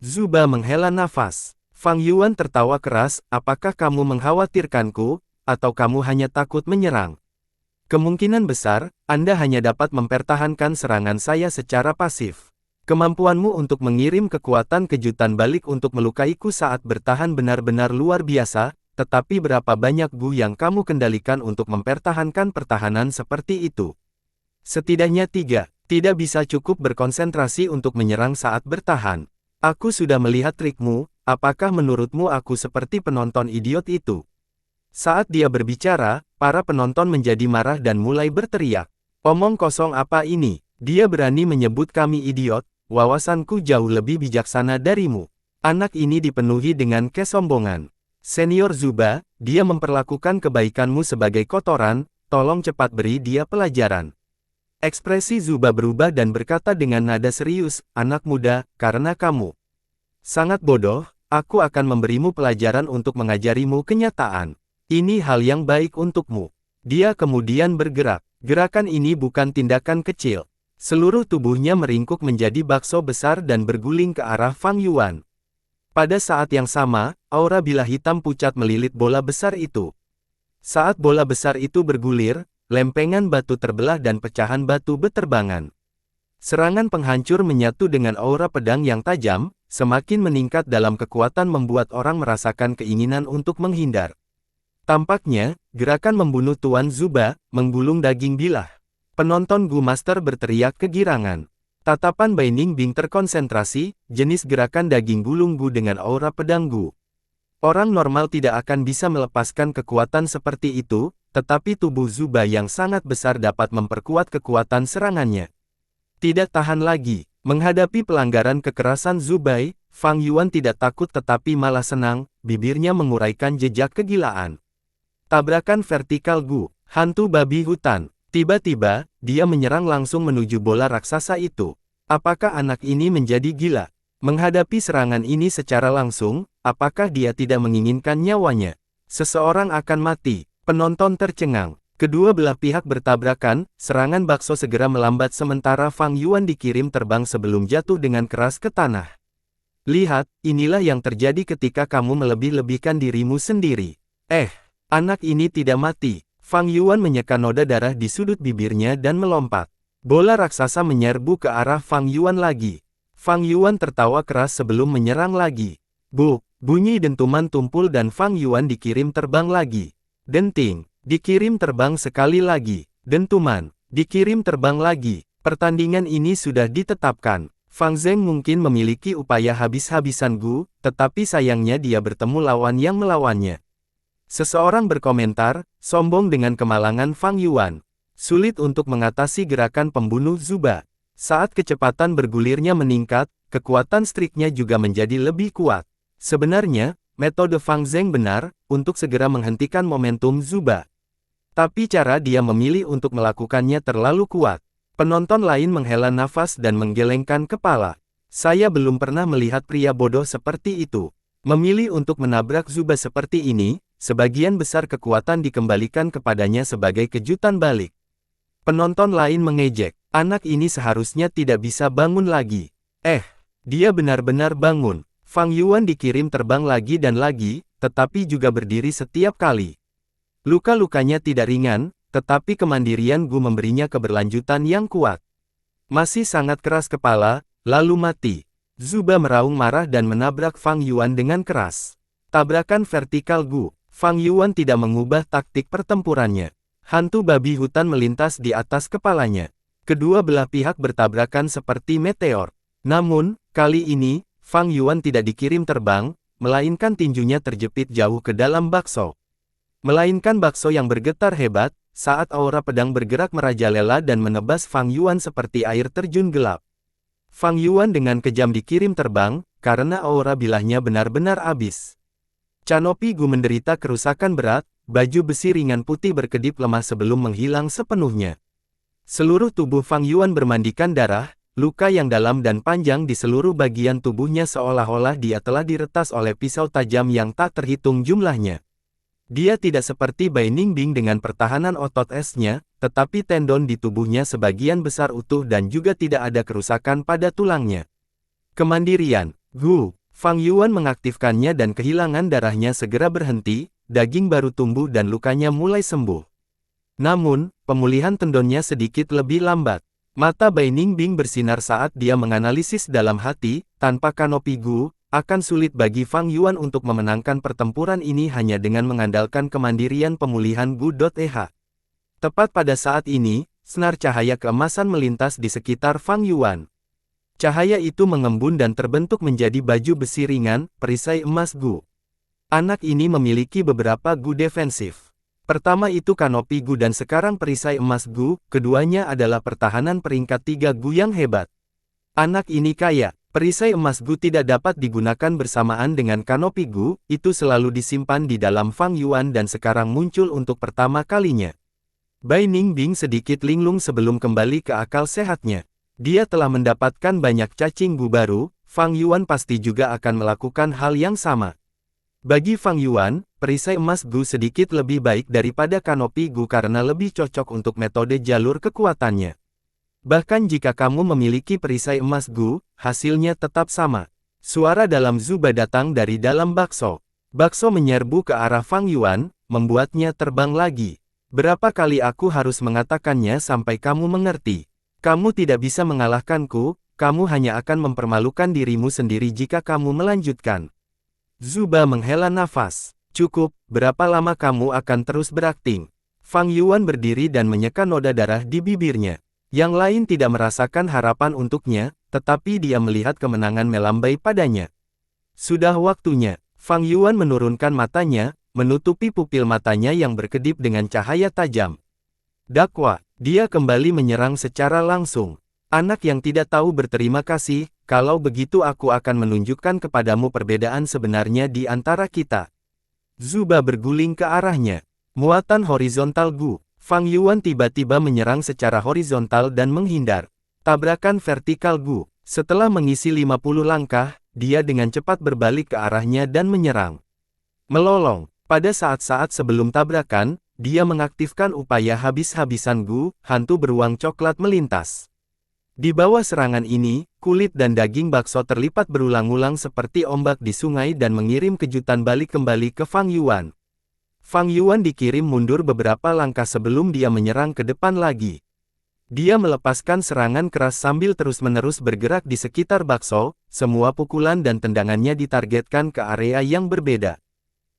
Zuba menghela nafas. Fang Yuan tertawa keras, apakah kamu mengkhawatirkanku, atau kamu hanya takut menyerang? Kemungkinan besar, Anda hanya dapat mempertahankan serangan saya secara pasif. Kemampuanmu untuk mengirim kekuatan kejutan balik untuk melukaiku saat bertahan benar-benar luar biasa, tetapi berapa banyak Gu yang kamu kendalikan untuk mempertahankan pertahanan seperti itu? Setidaknya 3, tidak bisa cukup berkonsentrasi untuk menyerang saat bertahan. Aku sudah melihat trikmu, apakah menurutmu aku seperti penonton idiot itu? Saat dia berbicara, para penonton menjadi marah dan mulai berteriak. Omong kosong apa ini? Dia berani menyebut kami idiot, wawasanku jauh lebih bijaksana darimu. Anak ini dipenuhi dengan kesombongan. Senior Zuba, dia memperlakukan kebaikanmu sebagai kotoran, tolong cepat beri dia pelajaran. Ekspresi Zuba berubah dan berkata dengan nada serius, anak muda, karena kamu sangat bodoh, aku akan memberimu pelajaran untuk mengajarimu kenyataan. Ini hal yang baik untukmu. Dia kemudian bergerak. Gerakan ini bukan tindakan kecil. Seluruh tubuhnya meringkuk menjadi bakso besar dan berguling ke arah Fang Yuan. Pada saat yang sama, aura bila hitam pucat melilit bola besar itu. Saat bola besar itu bergulir, lempengan batu terbelah dan pecahan batu beterbangan. Serangan penghancur menyatu dengan aura pedang yang tajam, semakin meningkat dalam kekuatan membuat orang merasakan keinginan untuk menghindar. Tampaknya, gerakan membunuh Tuan Zuba, menggulung daging bilah. Penonton Gu Master berteriak kegirangan. Tatapan Bai Ningbing terkonsentrasi, jenis gerakan daging gulung Gu dengan aura pedang Gu. Orang normal tidak akan bisa melepaskan kekuatan seperti itu, tetapi tubuh Zuba yang sangat besar dapat memperkuat kekuatan serangannya. Tidak tahan lagi, menghadapi pelanggaran kekerasan Zubai, Fang Yuan tidak takut tetapi malah senang, bibirnya menguraikan jejak kegilaan. Tabrakan vertikal Gu, hantu babi hutan. Tiba-tiba, dia menyerang langsung menuju bola raksasa itu. Apakah anak ini menjadi gila? Menghadapi serangan ini secara langsung, apakah dia tidak menginginkan nyawanya? Seseorang akan mati. Penonton tercengang. Kedua belah pihak bertabrakan, serangan bakso segera melambat sementara Fang Yuan dikirim terbang sebelum jatuh dengan keras ke tanah. Lihat, inilah yang terjadi ketika kamu melebih-lebihkan dirimu sendiri. Anak ini tidak mati. Fang Yuan menyeka noda darah di sudut bibirnya dan melompat. Bola raksasa menyerbu ke arah Fang Yuan lagi. Fang Yuan tertawa keras sebelum menyerang lagi. Bunyi dentuman tumpul dan Fang Yuan dikirim terbang lagi. Denting, dikirim terbang sekali lagi. Dentuman, dikirim terbang lagi. Pertandingan ini sudah ditetapkan. Fang Zheng mungkin memiliki upaya habis-habisan Gu, tetapi sayangnya dia bertemu lawan yang melawannya. Seseorang berkomentar, sombong dengan kemalangan Fang Yuan. Sulit untuk mengatasi gerakan pembunuh Zuba. Saat kecepatan bergulirnya meningkat, kekuatan striknya juga menjadi lebih kuat. Sebenarnya, metode Fang Zheng benar, untuk segera menghentikan momentum Zuba. Tapi cara dia memilih untuk melakukannya terlalu kuat. Penonton lain menghela nafas dan menggelengkan kepala. Saya belum pernah melihat pria bodoh seperti itu. Memilih untuk menabrak Zuba seperti ini, sebagian besar kekuatan dikembalikan kepadanya sebagai kejutan balik. Penonton lain mengejek, anak ini seharusnya tidak bisa bangun lagi. Dia benar-benar bangun. Fang Yuan dikirim terbang lagi dan lagi, tetapi juga berdiri setiap kali. Luka-lukanya tidak ringan, tetapi kemandirian Gu memberinya keberlanjutan yang kuat. Masih sangat keras kepala, lalu mati. Zuba meraung marah dan menabrak Fang Yuan dengan keras. Tabrakan vertikal Gu. Fang Yuan tidak mengubah taktik pertempurannya. Hantu babi hutan melintas di atas kepalanya. Kedua belah pihak bertabrakan seperti meteor. Namun, kali ini, Fang Yuan tidak dikirim terbang, melainkan tinjunya terjepit jauh ke dalam bakso. Melainkan bakso yang bergetar hebat, saat aura pedang bergerak merajalela dan menebas Fang Yuan seperti air terjun gelap. Fang Yuan dengan kejam dikirim terbang, karena aura bilahnya benar-benar habis. Kanopi Gu menderita kerusakan berat, baju besi ringan putih berkedip lemah sebelum menghilang sepenuhnya. Seluruh tubuh Fang Yuan bermandikan darah, luka yang dalam dan panjang di seluruh bagian tubuhnya seolah-olah dia telah diretas oleh pisau tajam yang tak terhitung jumlahnya. Dia tidak seperti Bai Ningbing dengan pertahanan otot esnya, tetapi tendon di tubuhnya sebagian besar utuh dan juga tidak ada kerusakan pada tulangnya. Kemandirian, Gu. Fang Yuan mengaktifkannya dan kehilangan darahnya segera berhenti, daging baru tumbuh dan lukanya mulai sembuh. Namun, pemulihan tendonnya sedikit lebih lambat. Mata Bai Ningbing bersinar saat dia menganalisis dalam hati, tanpa kanopi Gu, akan sulit bagi Fang Yuan untuk memenangkan pertempuran ini hanya dengan mengandalkan kemandirian pemulihan Gu.eh. Tepat pada saat ini, senar cahaya keemasan melintas di sekitar Fang Yuan. Cahaya itu mengembun dan terbentuk menjadi baju besi ringan, perisai emas Gu. Anak ini memiliki beberapa Gu defensif. Pertama itu kanopi Gu dan sekarang perisai emas Gu, keduanya adalah pertahanan peringkat 3 Gu yang hebat. Anak ini kaya, perisai emas Gu tidak dapat digunakan bersamaan dengan kanopi Gu, itu selalu disimpan di dalam Fang Yuan dan sekarang muncul untuk pertama kalinya. Bai Ningbing sedikit linglung sebelum kembali ke akal sehatnya. Dia telah mendapatkan banyak cacing Gu baru, Fang Yuan pasti juga akan melakukan hal yang sama. Bagi Fang Yuan, perisai emas Gu sedikit lebih baik daripada kanopi Gu karena lebih cocok untuk metode jalur kekuatannya. Bahkan jika kamu memiliki perisai emas Gu, hasilnya tetap sama. Suara dalam Zuba datang dari dalam bakso. Bakso menyerbu ke arah Fang Yuan, membuatnya terbang lagi. Berapa kali aku harus mengatakannya sampai kamu mengerti? Kamu tidak bisa mengalahkanku, kamu hanya akan mempermalukan dirimu sendiri jika kamu melanjutkan. Zuba menghela nafas. Cukup, berapa lama kamu akan terus berakting? Fang Yuan berdiri dan menyeka noda darah di bibirnya. Yang lain tidak merasakan harapan untuknya, tetapi dia melihat kemenangan melambai padanya. Sudah waktunya, Fang Yuan menurunkan matanya, menutupi pupil matanya yang berkedip dengan cahaya tajam. Dakwa, dia kembali menyerang secara langsung. Anak yang tidak tahu berterima kasih, kalau begitu aku akan menunjukkan kepadamu perbedaan sebenarnya di antara kita. Zuba berguling ke arahnya. Muatan horizontal Gu. Fang Yuan tiba-tiba menyerang secara horizontal dan menghindar. Tabrakan vertikal Gu. Setelah mengisi 50 langkah, dia dengan cepat berbalik ke arahnya dan menyerang. Melolong. Pada saat-saat sebelum tabrakan, dia mengaktifkan upaya habis-habisan Gu, hantu beruang coklat melintas. Di bawah serangan ini, kulit dan daging bakso terlipat berulang-ulang seperti ombak di sungai dan mengirim kejutan balik kembali ke Fang Yuan. Fang Yuan dikirim mundur beberapa langkah sebelum dia menyerang ke depan lagi. Dia melepaskan serangan keras sambil terus-menerus bergerak di sekitar bakso, semua pukulan dan tendangannya ditargetkan ke area yang berbeda.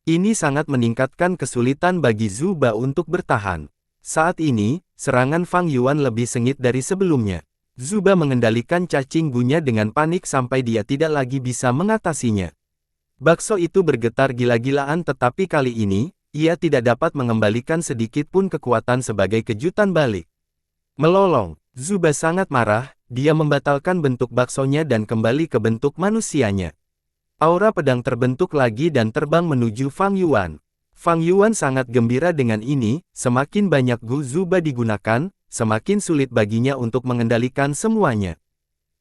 Ini sangat meningkatkan kesulitan bagi Zuba untuk bertahan. Saat ini, serangan Fang Yuan lebih sengit dari sebelumnya. Zuba mengendalikan cacing Gunya dengan panik sampai dia tidak lagi bisa mengatasinya. Bakso itu bergetar gila-gilaan tetapi kali ini, ia tidak dapat mengembalikan sedikit pun kekuatan sebagai kejutan balik. Melolong, Zuba sangat marah, dia membatalkan bentuk baksonya dan kembali ke bentuk manusianya. Aura pedang terbentuk lagi dan terbang menuju Fang Yuan. Fang Yuan sangat gembira dengan ini, semakin banyak Gu Zuba digunakan, semakin sulit baginya untuk mengendalikan semuanya.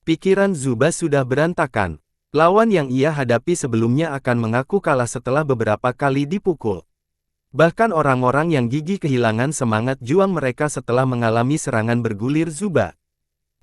Pikiran Zuba sudah berantakan. Lawan yang ia hadapi sebelumnya akan mengaku kalah setelah beberapa kali dipukul. Bahkan orang-orang yang gigih kehilangan semangat juang mereka setelah mengalami serangan bergulir Zuba.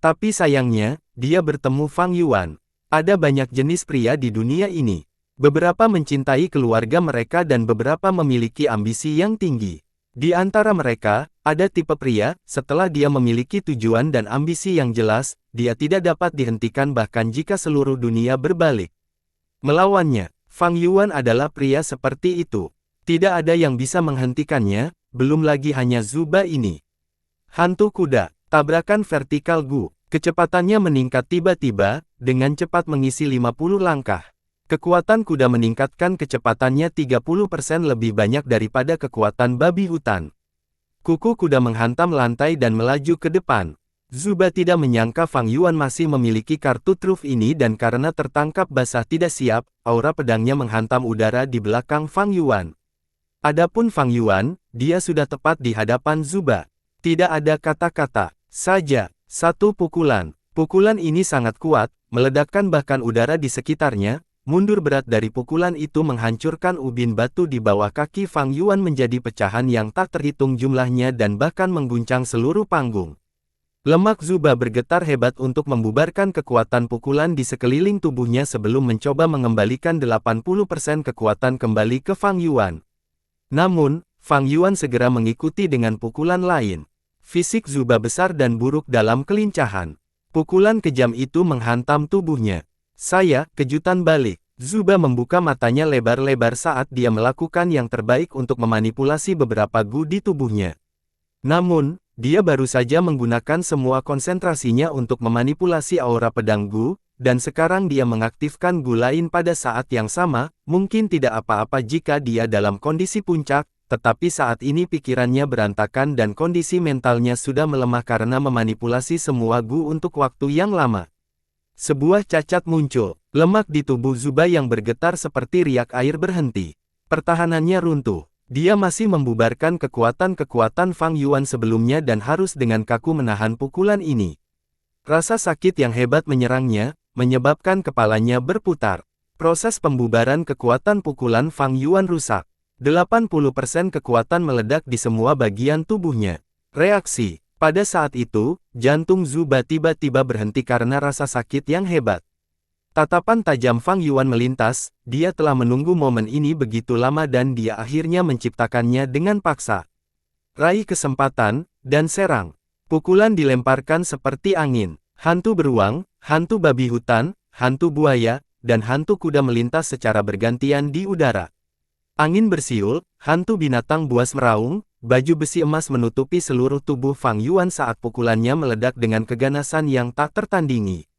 Tapi sayangnya, dia bertemu Fang Yuan. Ada banyak jenis pria di dunia ini. Beberapa mencintai keluarga mereka dan beberapa memiliki ambisi yang tinggi. Di antara mereka, ada tipe pria, setelah dia memiliki tujuan dan ambisi yang jelas, dia tidak dapat dihentikan bahkan jika seluruh dunia berbalik melawannya. Fang Yuan adalah pria seperti itu. Tidak ada yang bisa menghentikannya, belum lagi hanya Zuba ini. Hantu kuda, tabrakan vertikal Gu. Kecepatannya meningkat tiba-tiba, dengan cepat mengisi 50 langkah. Kekuatan kuda meningkatkan kecepatannya 30% lebih banyak daripada kekuatan babi hutan. Kuku kuda menghantam lantai dan melaju ke depan. Zuba tidak menyangka Fang Yuan masih memiliki kartu truf ini dan karena tertangkap basah tidak siap, aura pedangnya menghantam udara di belakang Fang Yuan. Adapun Fang Yuan, dia sudah tepat di hadapan Zuba. Tidak ada kata-kata, saja, satu pukulan. Pukulan ini sangat kuat, meledakkan bahkan udara di sekitarnya. Mundur berat dari pukulan itu menghancurkan ubin batu di bawah kaki Fang Yuan menjadi pecahan yang tak terhitung jumlahnya dan bahkan mengguncang seluruh panggung. Lemak Zuba bergetar hebat untuk membubarkan kekuatan pukulan di sekeliling tubuhnya sebelum mencoba mengembalikan 80% kekuatan kembali ke Fang Yuan. Namun, Fang Yuan segera mengikuti dengan pukulan lain. Fisik Zuba besar dan buruk dalam kelincahan. Pukulan kejam itu menghantam tubuhnya. Kejutan balik. Zuba membuka matanya lebar-lebar saat dia melakukan yang terbaik untuk memanipulasi beberapa Gu di tubuhnya. Namun, dia baru saja menggunakan semua konsentrasinya untuk memanipulasi aura pedang Gu, dan sekarang dia mengaktifkan Gu lain pada saat yang sama, mungkin tidak apa-apa jika dia dalam kondisi puncak, tetapi saat ini pikirannya berantakan dan kondisi mentalnya sudah melemah karena memanipulasi semua Gu untuk waktu yang lama. Sebuah cacat muncul, lemak di tubuh Zuba yang bergetar seperti riak air berhenti. Pertahanannya runtuh. Dia masih membubarkan kekuatan-kekuatan Fang Yuan sebelumnya dan harus dengan kaku menahan pukulan ini. Rasa sakit yang hebat menyerangnya, menyebabkan kepalanya berputar. Proses pembubaran kekuatan pukulan Fang Yuan rusak. 80% kekuatan meledak di semua bagian tubuhnya. Reaksi. Pada saat itu, jantung Zuba tiba-tiba berhenti karena rasa sakit yang hebat. Tatapan tajam Fang Yuan melintas, dia telah menunggu momen ini begitu lama dan dia akhirnya menciptakannya dengan paksa. Raih kesempatan, dan serang. Pukulan dilemparkan seperti angin. Hantu beruang, hantu babi hutan, hantu buaya, dan hantu kuda melintas secara bergantian di udara. Angin bersiul, hantu binatang buas meraung, baju besi emas menutupi seluruh tubuh Fang Yuan saat pukulannya meledak dengan keganasan yang tak tertandingi.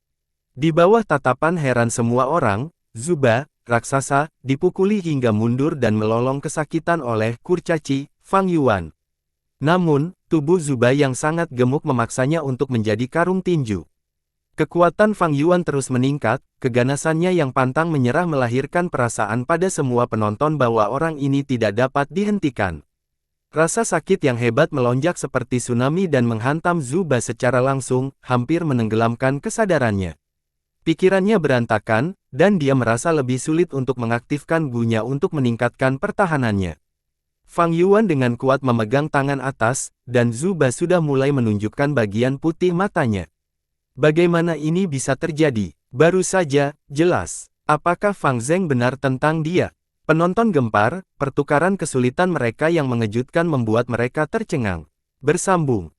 Di bawah tatapan heran semua orang, Zuba, raksasa, dipukuli hingga mundur dan melolong kesakitan oleh kurcaci, Fang Yuan. Namun, tubuh Zuba yang sangat gemuk memaksanya untuk menjadi karung tinju. Kekuatan Fang Yuan terus meningkat, keganasannya yang pantang menyerah melahirkan perasaan pada semua penonton bahwa orang ini tidak dapat dihentikan. Rasa sakit yang hebat melonjak seperti tsunami dan menghantam Zuba secara langsung, hampir menenggelamkan kesadarannya. Pikirannya berantakan, dan dia merasa lebih sulit untuk mengaktifkan Gu-nya untuk meningkatkan pertahanannya. Fang Yuan dengan kuat memegang tangan atas, dan Zuba sudah mulai menunjukkan bagian putih matanya. Bagaimana ini bisa terjadi? Baru saja, jelas. Apakah Fang Zheng benar tentang dia? Penonton gempar, pertukaran kesulitan mereka yang mengejutkan membuat mereka tercengang. Bersambung.